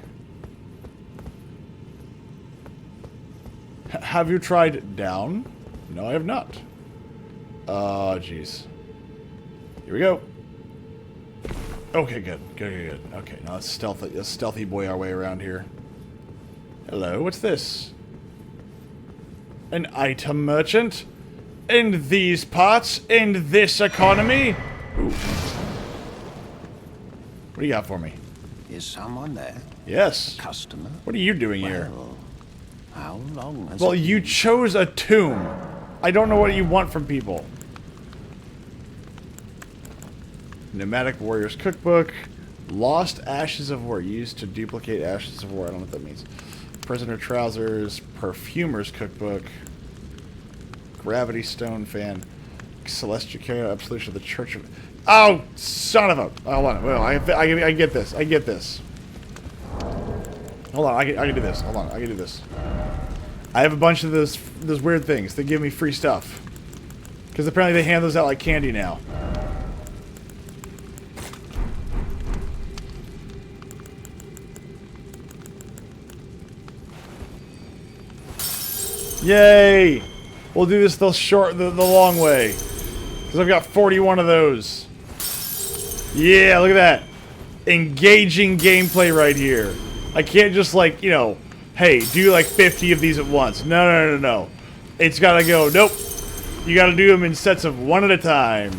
Have you tried down? No, I have not. Oh, jeez. Here we go. Okay, good. Good. Okay, now let's stealthy boy our way around here. Hello, what's this? An item merchant? In these parts? In this economy? Ooh. What do you got for me? Is someone there? Yes. Customer? What are you doing here? Well, How long has Well, it you been? chose a tomb. I don't know what you want from people. Nomadic Warriors Cookbook. Lost Ashes of War. Used to duplicate Ashes of War. I don't know what that means. Prisoner Trousers. Perfumer's Cookbook. Gravity Stone Fan. Celestial Carrier. Absolution of the Church of... Oh, son of a... Hold on. Well, I get this. I get this. Hold on. I can do this. Hold on. I can do this. I have a bunch of those weird things. They give me free stuff. Because apparently they hand those out like candy now. Yay! We'll do this the long way. Because I've got 41 of those. Yeah, look at that. Engaging gameplay right here. I can't just like, you know, hey, do like 50 of these at once. No, no, no, no. It's gotta go, nope. You gotta do them in sets of 1 at a time.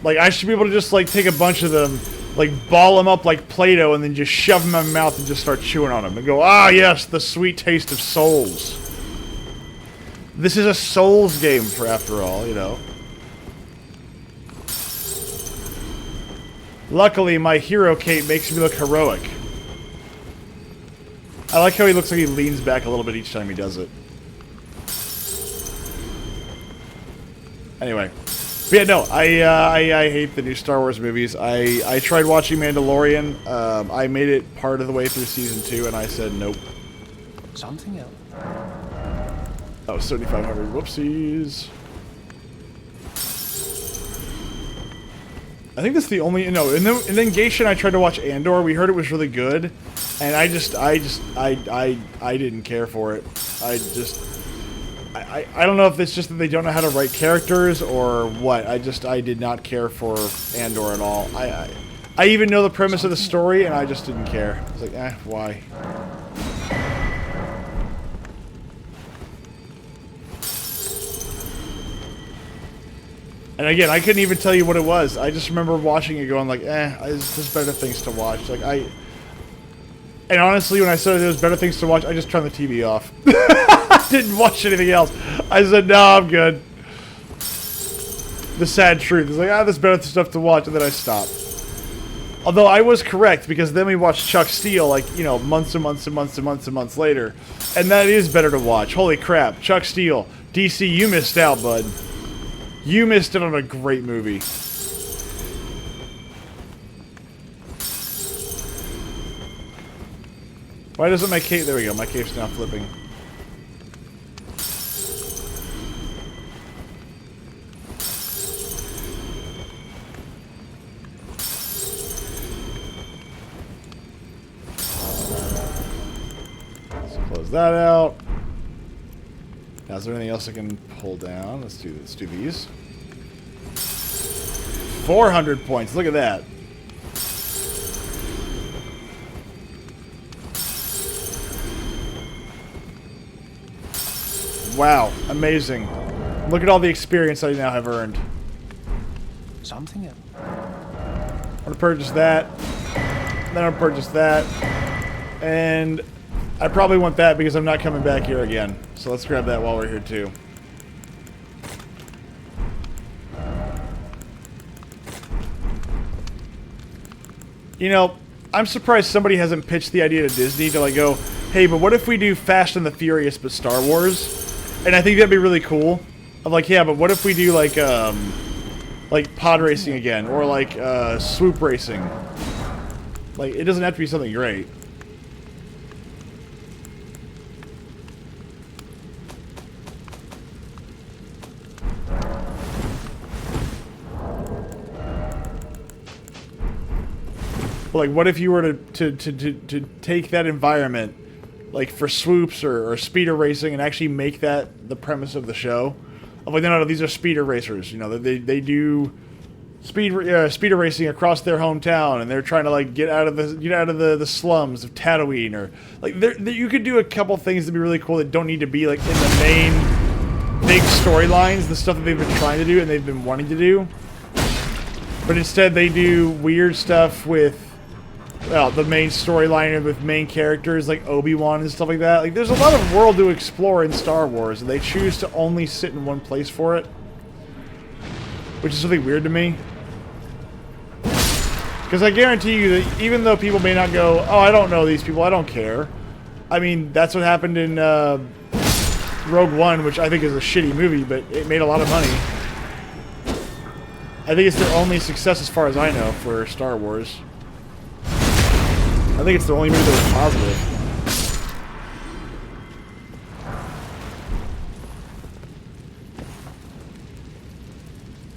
Like, I should be able to just like take a bunch of them, like ball them up like Play-Doh and then just shove them in my mouth and just start chewing on them. And go, ah yes, the sweet taste of souls. This is a Souls game for after all, you know. Luckily, my hero cape makes me look heroic. I like how he looks like he leans back a little bit each time he does it. Anyway. But yeah, no, I hate the new Star Wars movies. I tried watching Mandalorian. I made it part of the way through season 2, and I said nope. Something else. Oh, 7,500. Whoopsies. I think that's the only... No, and then Geisha and I tried to watch Andor. We heard it was really good. And I didn't care for it. I don't know if it's just that they don't know how to write characters or what. I did not care for Andor at all. I even know the premise of the story, and I just didn't care. I was like, why? And again, I couldn't even tell you what it was. I just remember watching it going like, there's better things to watch. Like, and honestly, when I said there was better things to watch, I just turned the TV off. I didn't watch anything else. I said, no, I'm good. The sad truth is like, there's better stuff to watch, and then I stopped. Although I was correct, because then we watched Chuck Steele, like, you know, months and months and months and months and months later. And that is better to watch. Holy crap. Chuck Steele. DC, you missed out, bud. You missed it on a great movie. Why doesn't my cape... There we go. My cape's now flipping. Let's close that out. Now, is there anything else I can pull down? Let's do these. 400 points. Look at that. Wow, amazing. Look at all the experience I now have earned. Something else. I'm gonna purchase that. Then I'll purchase that. And I probably want that because I'm not coming back here again. So let's grab that while we're here too. You know, I'm surprised somebody hasn't pitched the idea to Disney to like go, hey, but what if we do Fast and the Furious but Star Wars? And I think that'd be really cool. I'm like, yeah, but what if we do like pod racing again, or like swoop racing? Like, it doesn't have to be something great. Like, what if you were to take that environment, like for swoops or speeder racing, and actually make that the premise of the show? I'm like, no, these are speeder racers. You know, they do speeder racing across their hometown, and they're trying to like get out of the slums of Tatooine, or like you could do a couple things that'd be really cool that don't need to be like in the main big storylines, the stuff that they've been trying to do and they've been wanting to do. But instead, they do weird stuff with well, the main storyline with main characters like Obi-Wan and stuff like that. Like, there's a lot of world to explore in Star Wars, and they choose to only sit in one place for it, which is something weird to me. Because I guarantee you that even though people may not go, oh, I don't know these people, I don't care. I mean, that's what happened in Rogue One, which I think is a shitty movie, but it made a lot of money. I think it's their only success as far as I know for Star Wars. I think it's the only movie that was positive.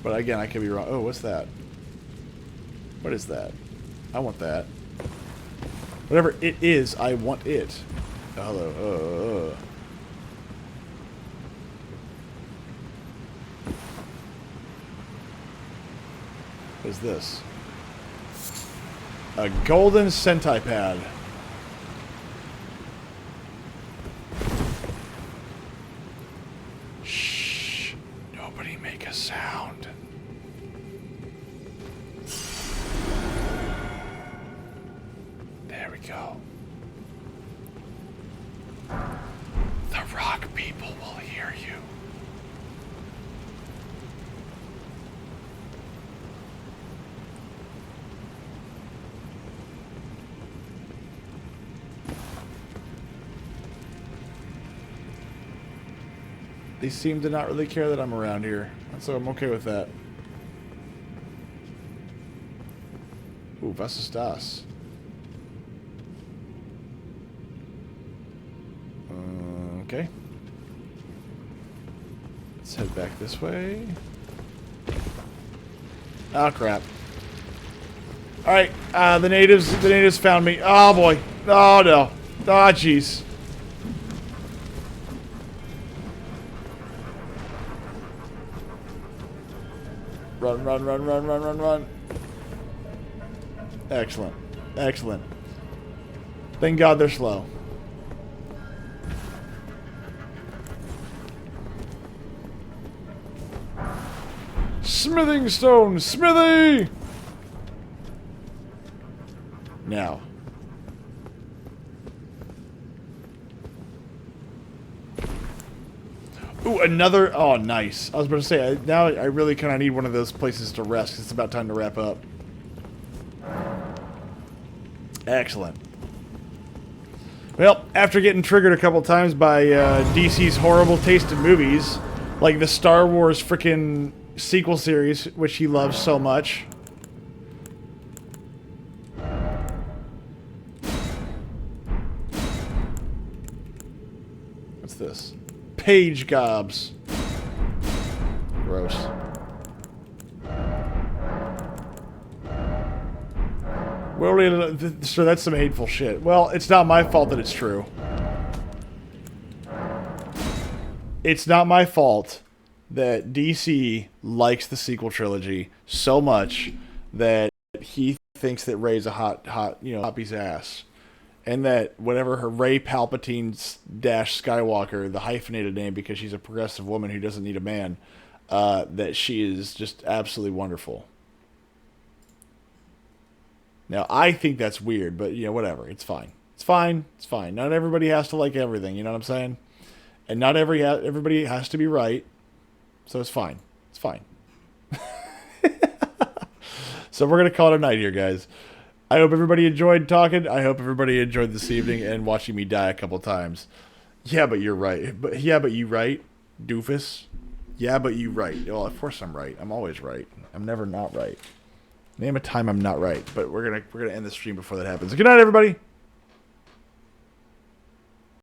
But again, I could be wrong. Oh, what's that? What is that? I want that. Whatever it is, I want it. Hello. What is this? A golden Sentai pad. Shh. Nobody make a sound. There we go. The rock people will hear you. They seem to not really care that I'm around here, so I'm okay with that. Ooh, was ist das? Okay. Let's head back this way. Oh crap! All right, the natives found me. Oh boy! Oh no! Oh jeez! Run, run, run, run, run, run, run. Excellent. Excellent. Thank God they're slow. Smithing stone! Smithy! Now. Ooh, another... Oh, nice. I was about to say, now I really kind of need one of those places to rest, 'cause it's about time to wrap up. Excellent. Well, after getting triggered a couple times by DC's horrible taste in movies, like the Star Wars frickin' sequel series, which he loves so much... What's this? Page gobs. Gross. Well, so that's some hateful shit. Well, it's not my fault that it's true. It's not my fault that DC likes the sequel trilogy so much that he thinks that Rey's a hot, Hoppy's ass. And that whatever her Rey Palpatine dash Skywalker, the hyphenated name because she's a progressive woman who doesn't need a man, that she is just absolutely wonderful. Now, I think that's weird, but, whatever. It's fine. It's fine. It's fine. Not everybody has to like everything, you know what I'm saying? And not everybody has to be right, so it's fine. It's fine. So we're going to call it a night here, guys. I hope everybody enjoyed talking. I hope everybody enjoyed this evening and watching me die a couple times. Yeah, but you're right. But you right, doofus. Yeah, but you right. Well, of course I'm right. I'm always right. I'm never not right. Name a time I'm not right. But we're gonna end the stream before that happens. Good night, everybody.